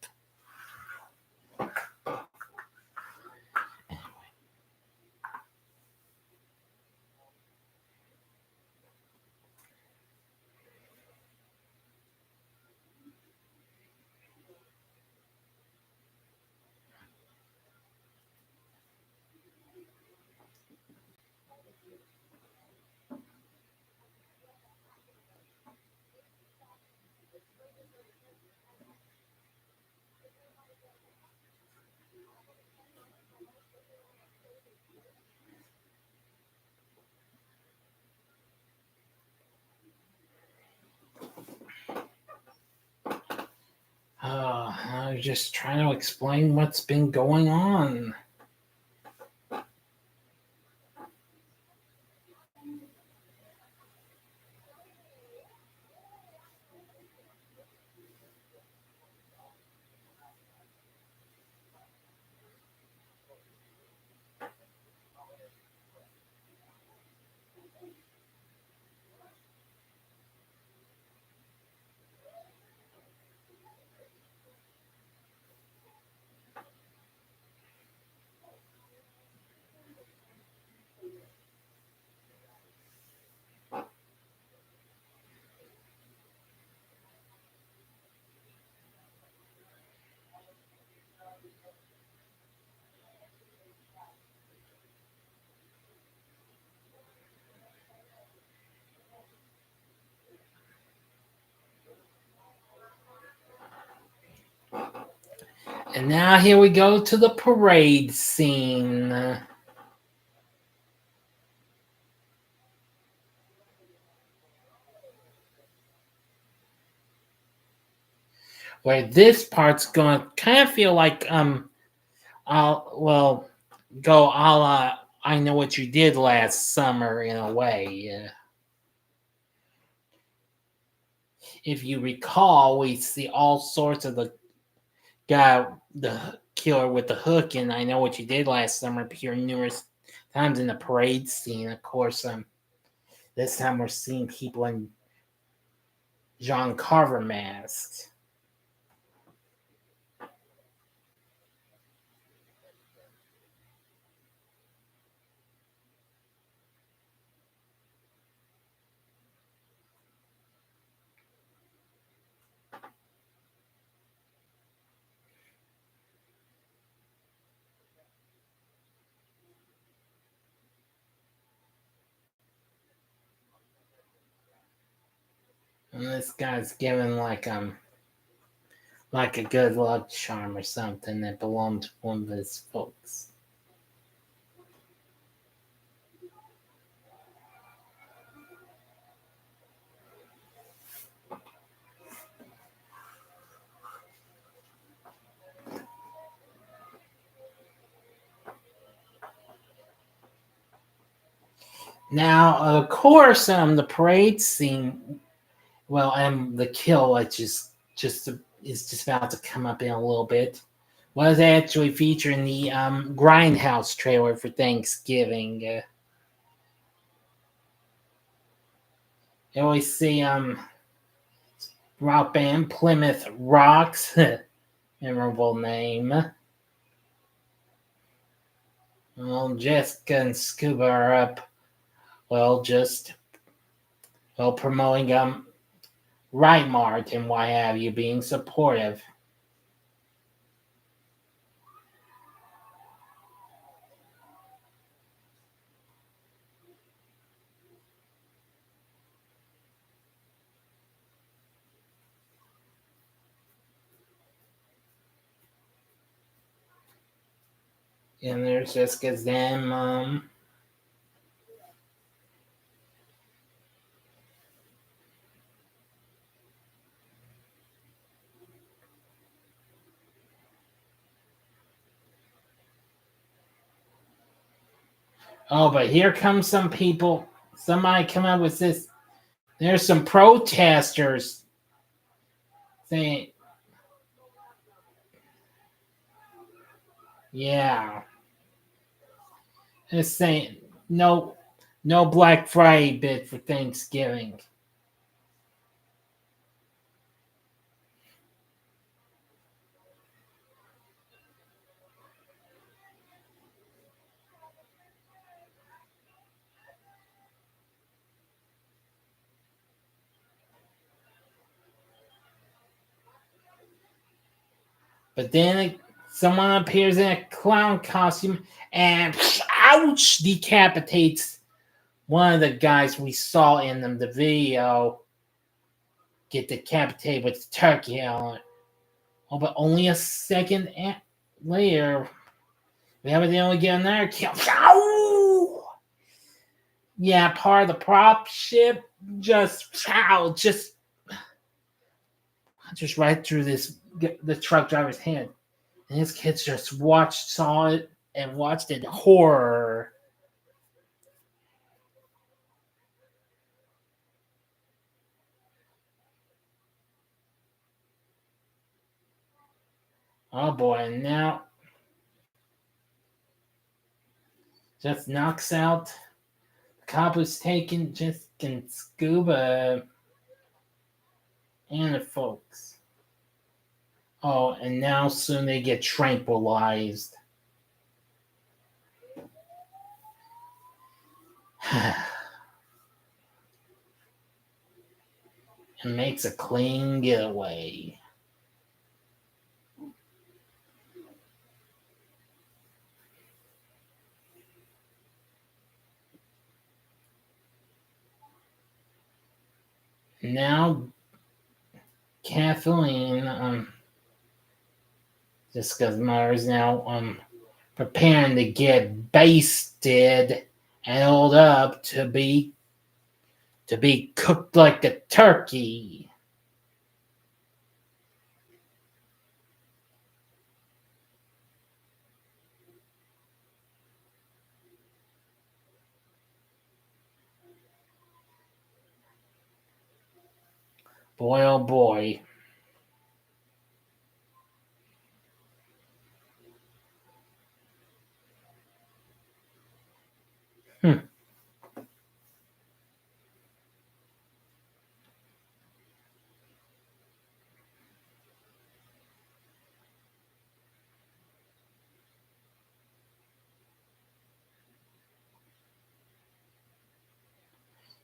I was just trying to explain what's been going on. And now here we go to the parade scene. Where this part's gonna kind of feel like well, go a la I Know What You Did Last Summer in a way. If you recall, we see all sorts of the guy, the killer with the hook, and I Know What You Did Last Summer appear numerous times in the parade scene. Of course, this time we're seeing people in John Carver masks. And this guy's giving like a good luck charm or something that belonged to one of his folks. Now, of course, the parade scene. Well, the kill, just is just about to come up in a little bit. Was actually featured in the Grindhouse trailer for Thanksgiving. You always see rock band Plymouth Rocks, memorable name. Well, Jessica and Scuba are up. Well, just promoting Right Mart and why have you, being supportive. And there's Jessica's them. Oh, but here comes some people. Somebody come up with this. There's some protesters saying, yeah, it's saying no Black Friday bid for Thanksgiving. But then someone appears in a clown costume and ouch, decapitates one of the guys we saw in the video get decapitated with the turkey on it. Oh, but only a second later, we evidently get another kill. Ow! Yeah, part of the prop ship just just right through the truck driver's head. And his kids just saw it, and watched it in horror. Oh boy, and now just knocks out. The cop who's taken just can scuba and the folks. Oh, and now soon they get tranquilized. And makes a clean getaway. Now Kathleen, Jessica's mother, is now preparing to get basted and held up to be cooked like a turkey. Boy, oh boy. Hmm.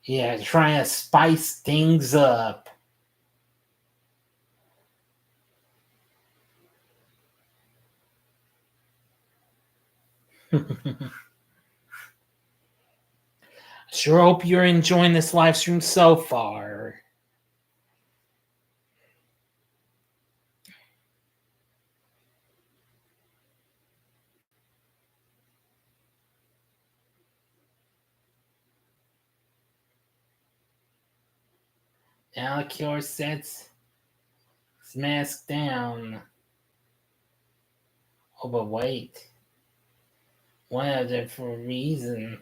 Yeah, trying to spice things up. Sure hope you're enjoying this live stream so far. Now the killer sets his mask down. Oh, but wait. One other for a reason.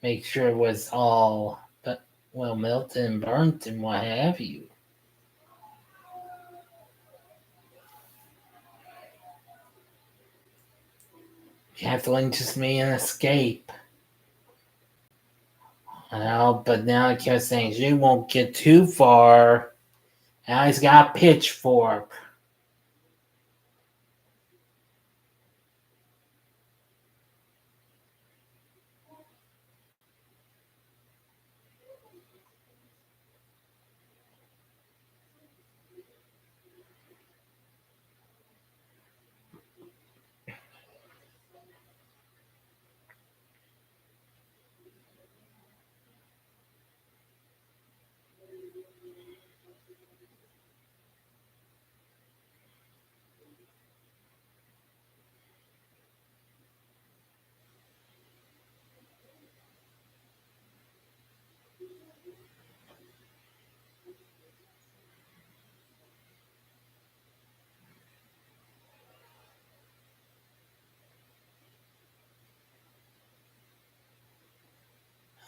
Make sure it was all but well melted and burnt and what have you. Kathleen just made an escape. Well, but now the killer saying she won't get too far. Now he's got a pitchfork.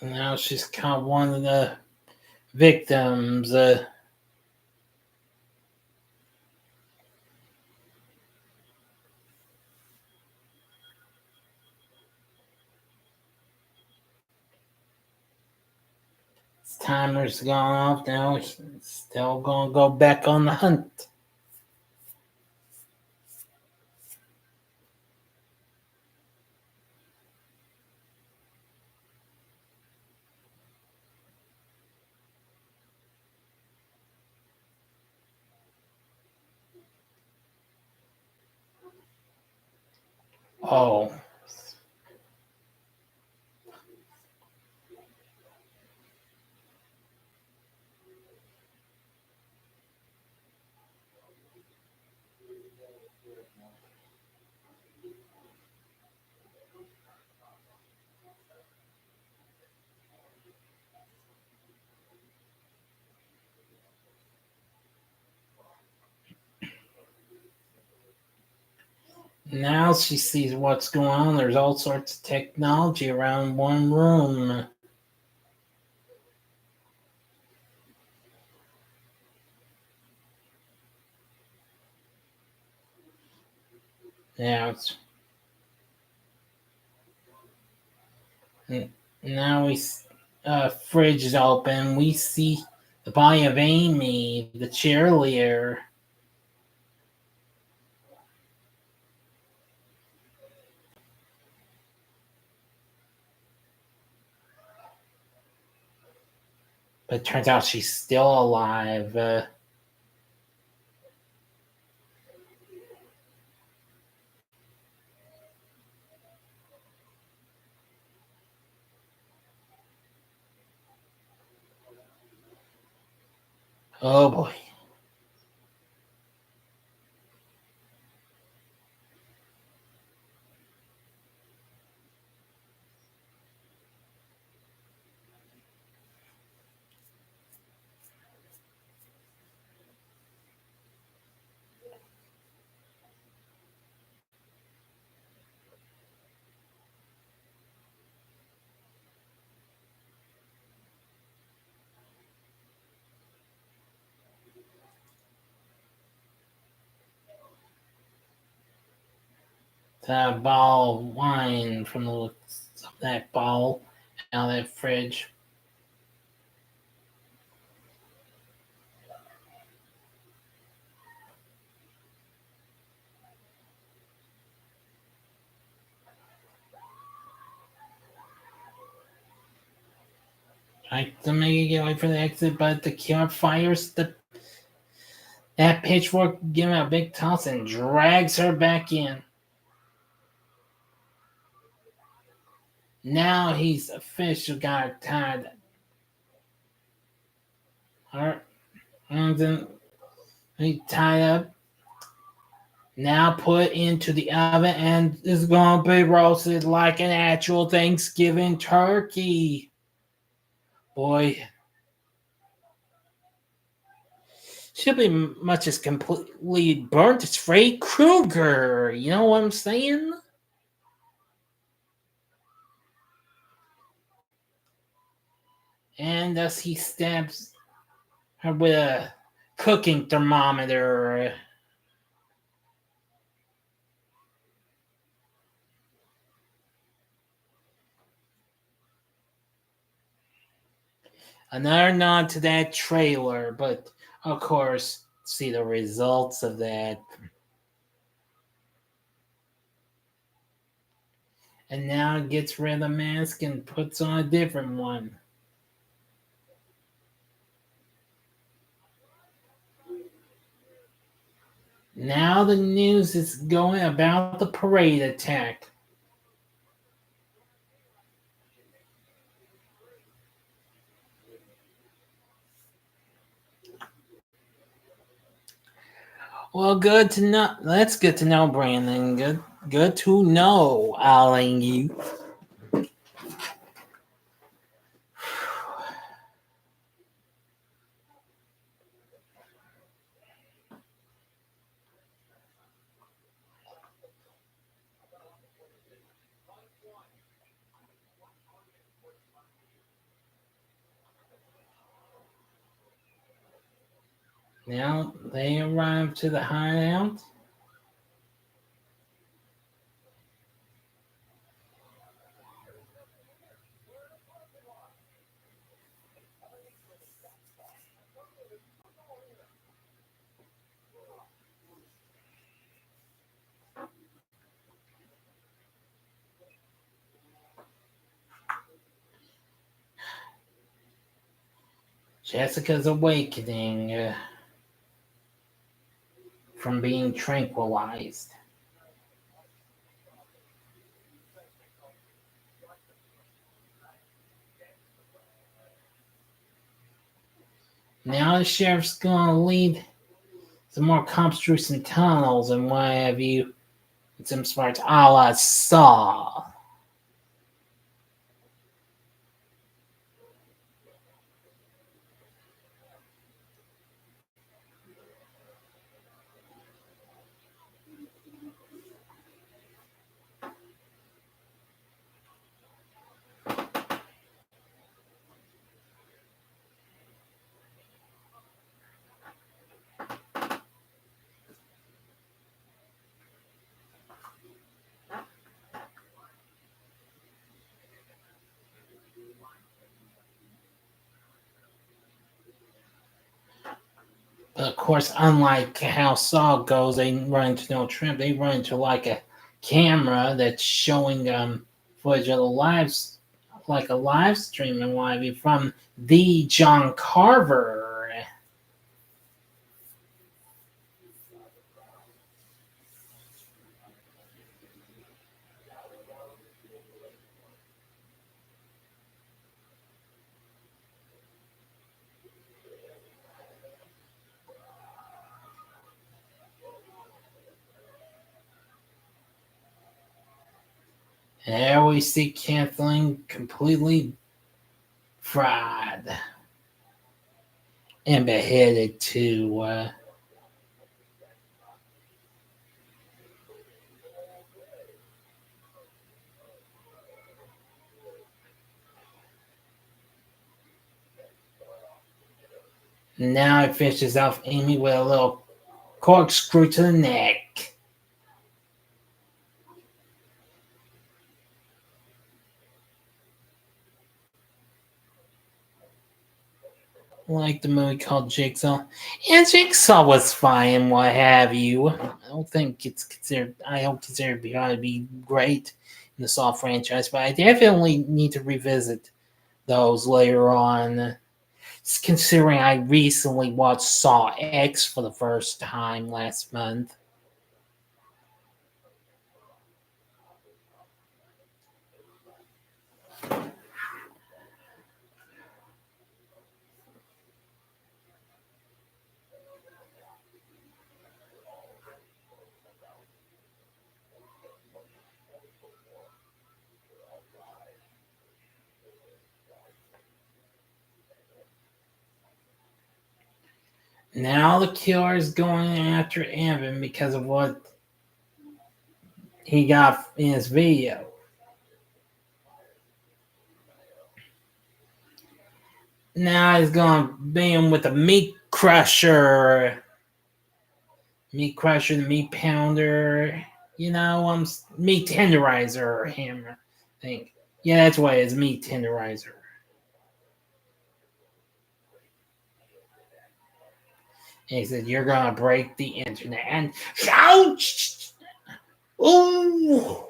And now she's caught one of the victims. His timer's gone off now. He's still gonna go back on the hunt. Oh, Now she sees what's going on. There's all sorts of technology around one room. Now it's now we fridge is open. We see the body of Amy, the cheerleader. But it turns out she's still alive. Oh boy. That ball of wine from the looks of that ball out of that fridge. Try to make it get away from the exit, but the killer fires that pitchfork, giving a big toss and drags her back in. Now he's officially got her tied. Her hands in, he tied up. Now put into the oven and is gonna be roasted like an actual Thanksgiving turkey. Boy, she'll be much as completely burnt as Freddy Krueger. You know what I'm saying? And thus he stabs her with a cooking thermometer. Another nod to that trailer, but of course, see the results of that. And now gets rid of the mask and puts on a different one. Now the news is going about the parade attack. Well, good to know. That's good to know, Brandon. Good to know, Alan. You. Now they arrive to the hideout. Jessica's awakening from being tranquilized. Now the sheriff's gonna lead some more cops through some tunnels and what have you. Some smart a la Saw. course, unlike how Saw goes, they run into no trim. They run into like a camera that's showing footage of the like a live stream and what have you from the John Carver. And there we see Kathleen completely fried and beheaded too. Now it finishes off Amy with a little corkscrew to the neck. Like the movie called Jigsaw. And Jigsaw was fine, what have you. I don't consider it to be great in the Saw franchise, but I definitely need to revisit those later on. Considering I recently watched Saw X for the first time last month. Now the killer is going after Evan because of what he got in his video. Now he's going to beat him with a meat crusher. Meat crusher, the meat pounder. Meat tenderizer hammer. I think. Yeah, that's what it is, meat tenderizer. And he said, "You're gonna break the internet." And ouch! Ooh!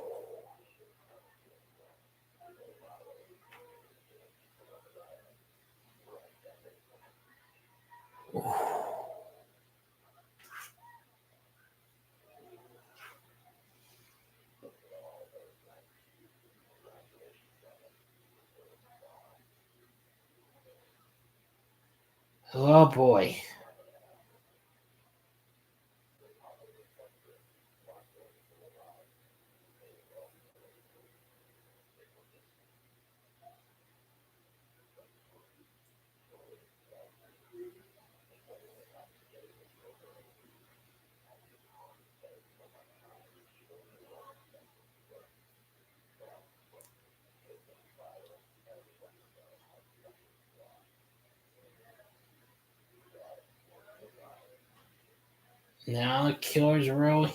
Oh boy. Now the killer's really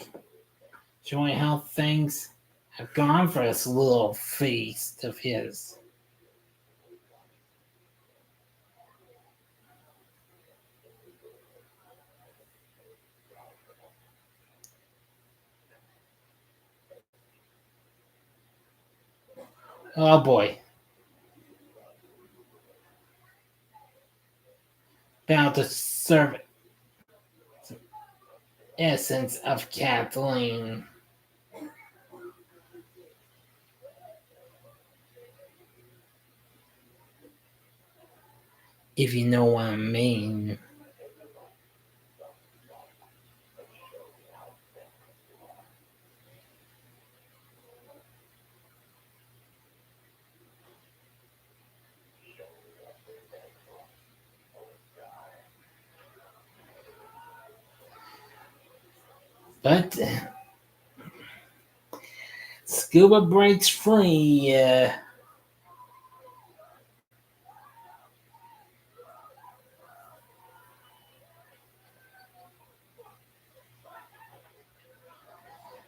showing how things have gone for this little feast of his. Oh boy. About to serve essence of Kathleen. If you know what I mean. But Scuba breaks free.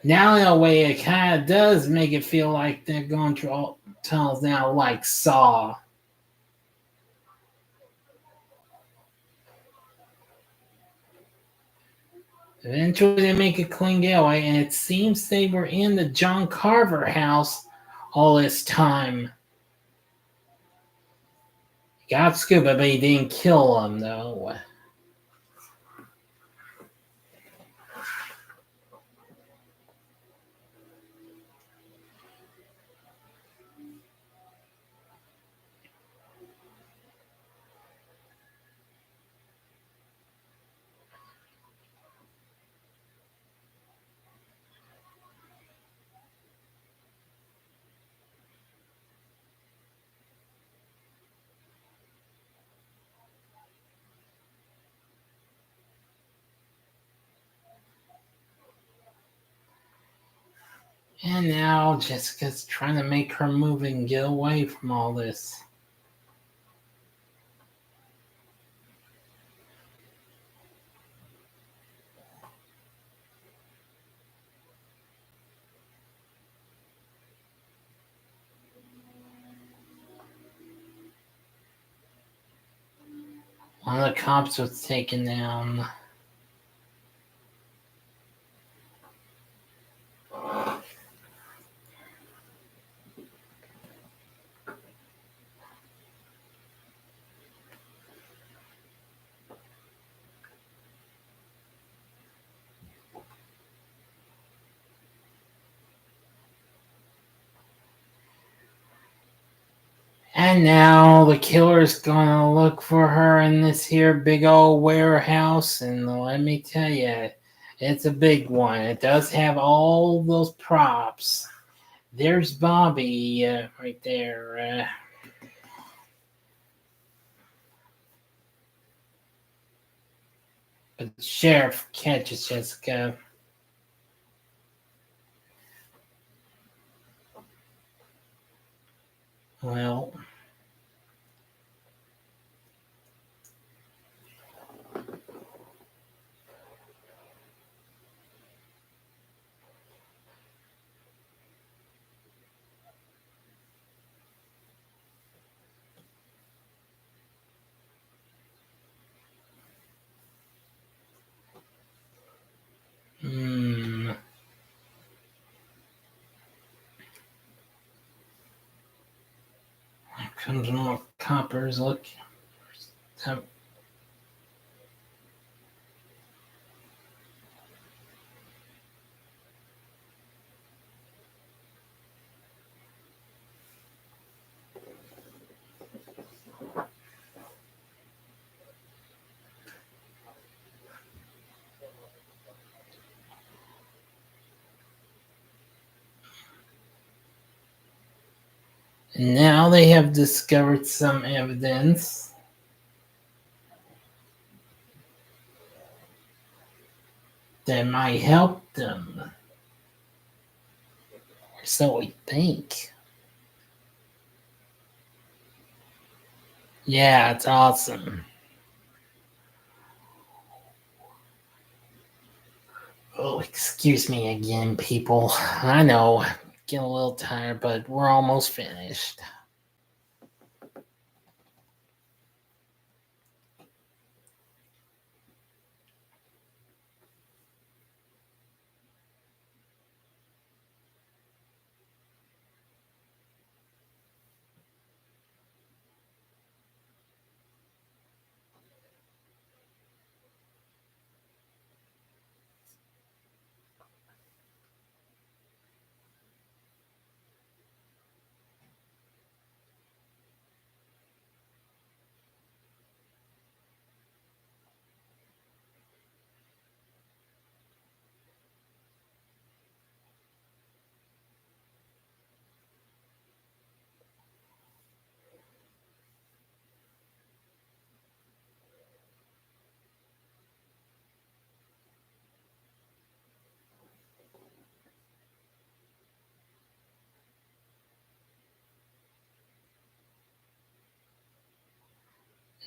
Now, in a way, it kind of does make it feel like they're going through all tunnels now, like Saw. Eventually, they make a clean getaway, and it seems they were in the John Carver house all this time. He got Scuba, but he didn't kill him, though. And now Jessica's trying to make her move and get away from all this. One of the cops was taken down. And now the killer's gonna look for her in this here big old warehouse, and let me tell you, it's a big one. It does have all those props. There's Bobby right there. But the sheriff catches Jessica. Well, comes more coppers. Look. Now they have discovered some evidence that might help them. So we think. Yeah, it's awesome. Oh, excuse me again, people. I know, getting a little tired, but we're almost finished.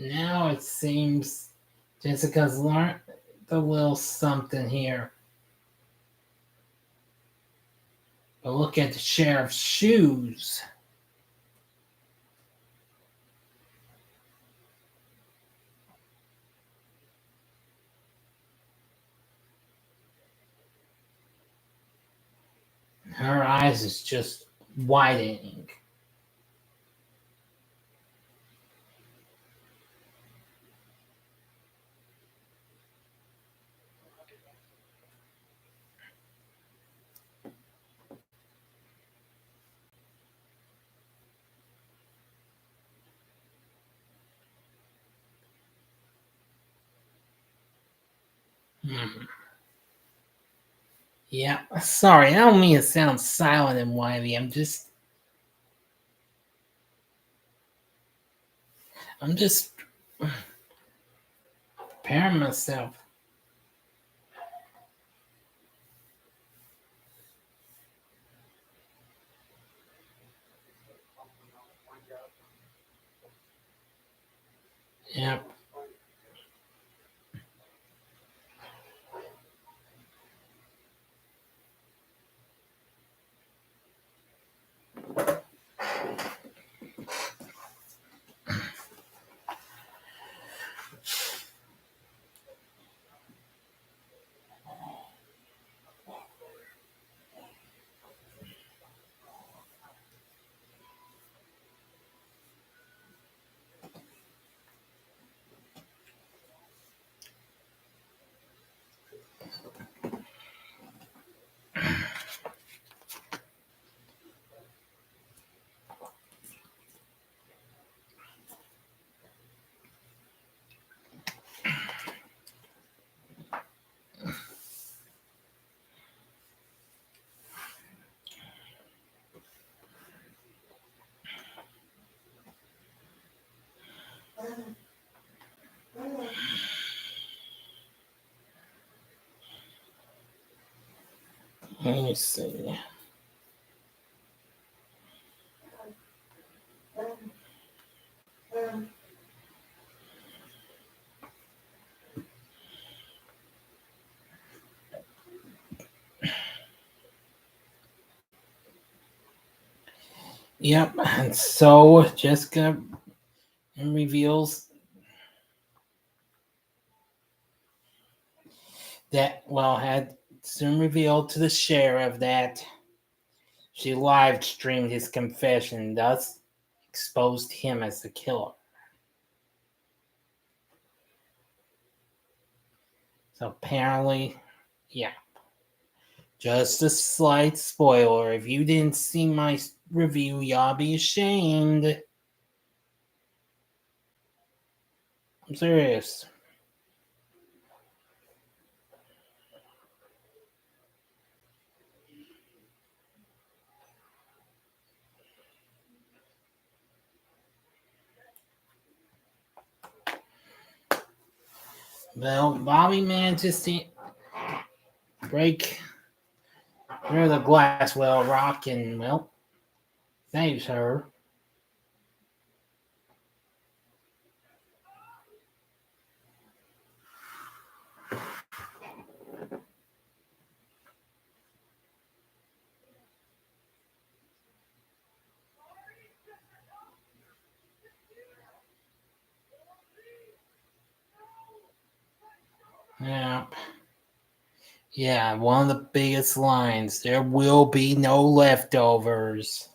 Now it seems Jessica's learned a little something here. But look at the sheriff's shoes. Her eyes is just widening. Hmm. Yeah, sorry, I don't mean to sound silent and whiny. I'm just preparing myself. Yep. Let me see. Yep. And so Jessica reveals that, well, had soon revealed to the sheriff that she live streamed his confession, thus exposed him as the killer. So apparently, yeah. Just a slight spoiler. If you didn't see my review, y'all be ashamed. I'm serious. Well, Bobby manages to break through the glass well rock and, well, saves her. Yeah. Yeah, one of the biggest lines. There will be no leftovers.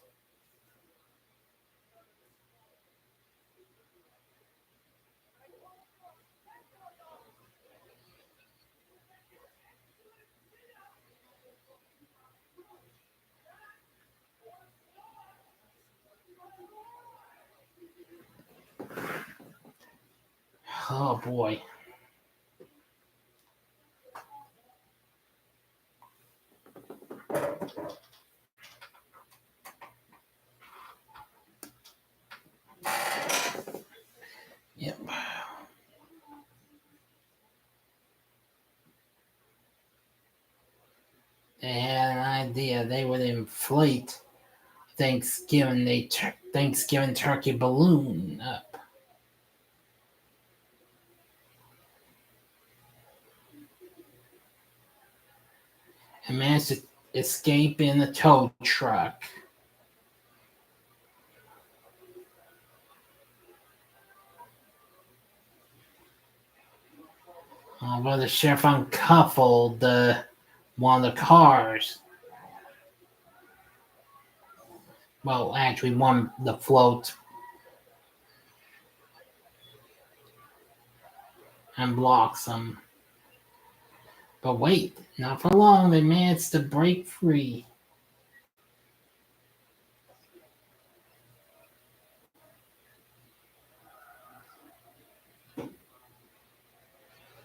Oh boy. Yep. They had an idea they would inflate Thanksgiving turkey balloon up and managed to escape in a tow truck. But the sheriff uncoupled one of the cars. Well, actually, one the float and blocks them. But wait, not for long. They managed to break free.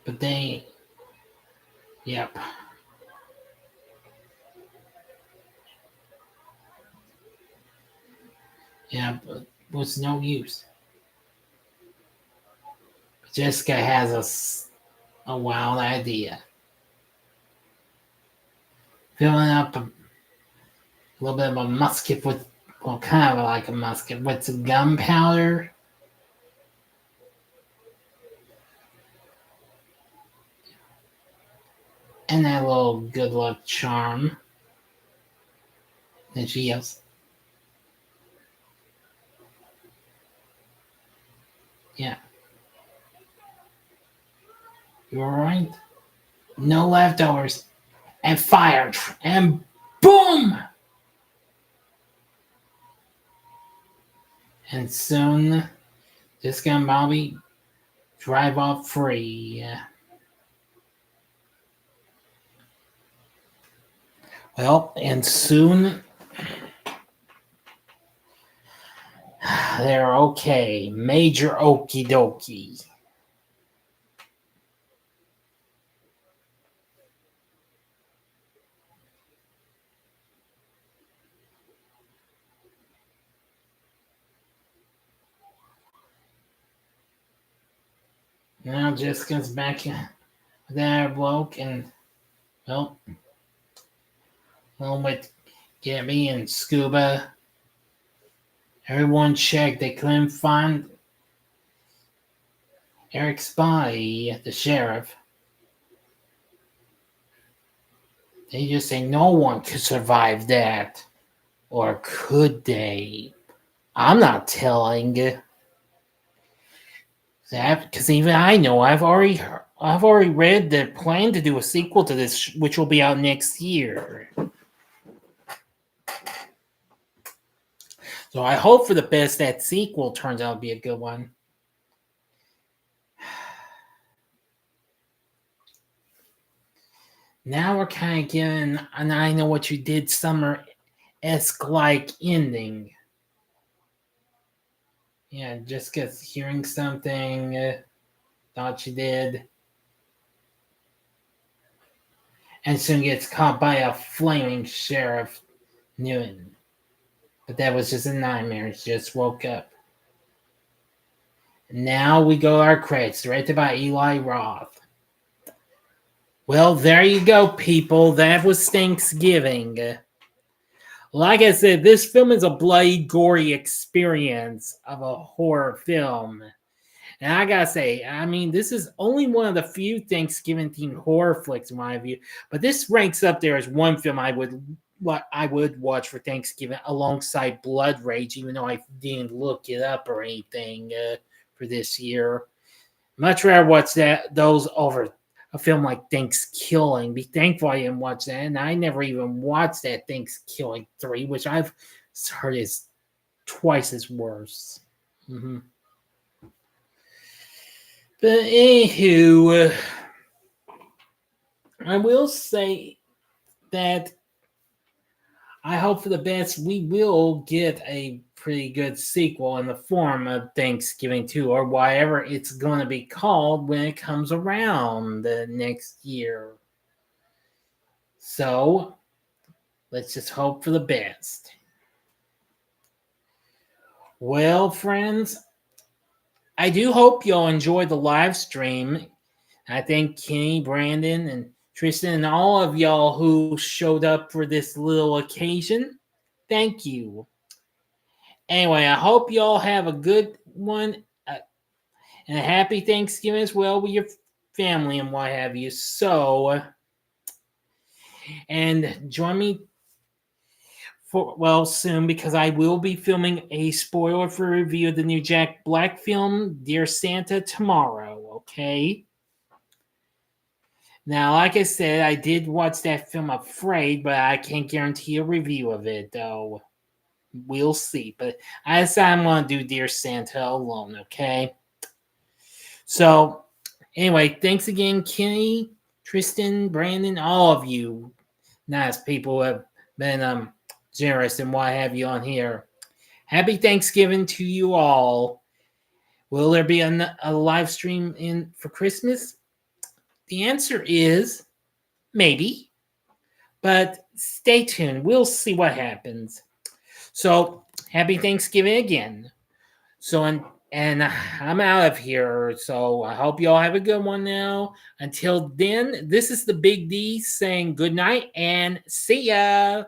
But they, yep. Yeah, but it was no use. Jessica has a wild idea. Filling up a little bit of a musket with, well, kind of like a musket with some gunpowder. And that little good luck charm that she has. Yeah. You're right. No leftovers. And fire. And boom! And soon, Jessica and Bobby drive off free. Well, and soon they're okay. Major okie dokie. Now Jessica's back with that bloke, and well, along with Gabby and Scuba, everyone checked. They couldn't find Eric's body, the sheriff. They just say no one could survive that. Or could they? I'm not telling that because even I know I've already read the plan to do a sequel to this, which will be out next year. So I hope for the best that sequel turns out to be a good one. Now we're kind of getting an I Know What You Did Summer-esque like ending. Yeah, just gets hearing something, thought she did, and soon gets caught by a flaming Sheriff Newton. But that was just a nightmare. She just woke up. Now we go our credits, directed by Eli Roth. Well, there you go, people. That was Thanksgiving. Like I said, this film is a bloody, gory experience of a horror film. And I gotta say, I mean, this is only one of the few Thanksgiving-themed horror flicks in my view, but this ranks up there as one film I would watch for Thanksgiving alongside Blood Rage, even though I didn't look it up or anything for this year. Much rather watch those over a film like Thanksgiving. Be thankful I didn't watch that, and I never even watched that Thanksgiving 3, which I've heard is twice as worse. Mm-hmm. But anywho, I will say that I hope for the best. We will get a pretty good sequel in the form of Thanksgiving 2 or whatever it's going to be called when it comes around the next year. So let's just hope for the best. Well, friends, I do hope y'all enjoyed the live stream. I thank Kenny, Brandon, and Tristan, and all of y'all who showed up for this little occasion. Thank you. Anyway, I hope y'all have a good one and a happy Thanksgiving as well with your family and what have you. So, and join me soon because I will be filming a spoiler for review of the new Jack Black film, Dear Santa, tomorrow. Okay. Now, like I said, I did watch that film Afraid, but I can't guarantee a review of it, though. we'll see. But I decided I'm going to do Dear Santa alone, okay? So, anyway, thanks again, Kenny, Tristan, Brandon, all of you nice people who have been generous and why have you on here. Happy Thanksgiving to you all. Will there be a live stream in for Christmas? The answer is maybe, but stay tuned. We'll see what happens. So, happy Thanksgiving again. So, and I'm out of here. So, I hope you all have a good one now. Until then, this is the Big D saying good night and see ya.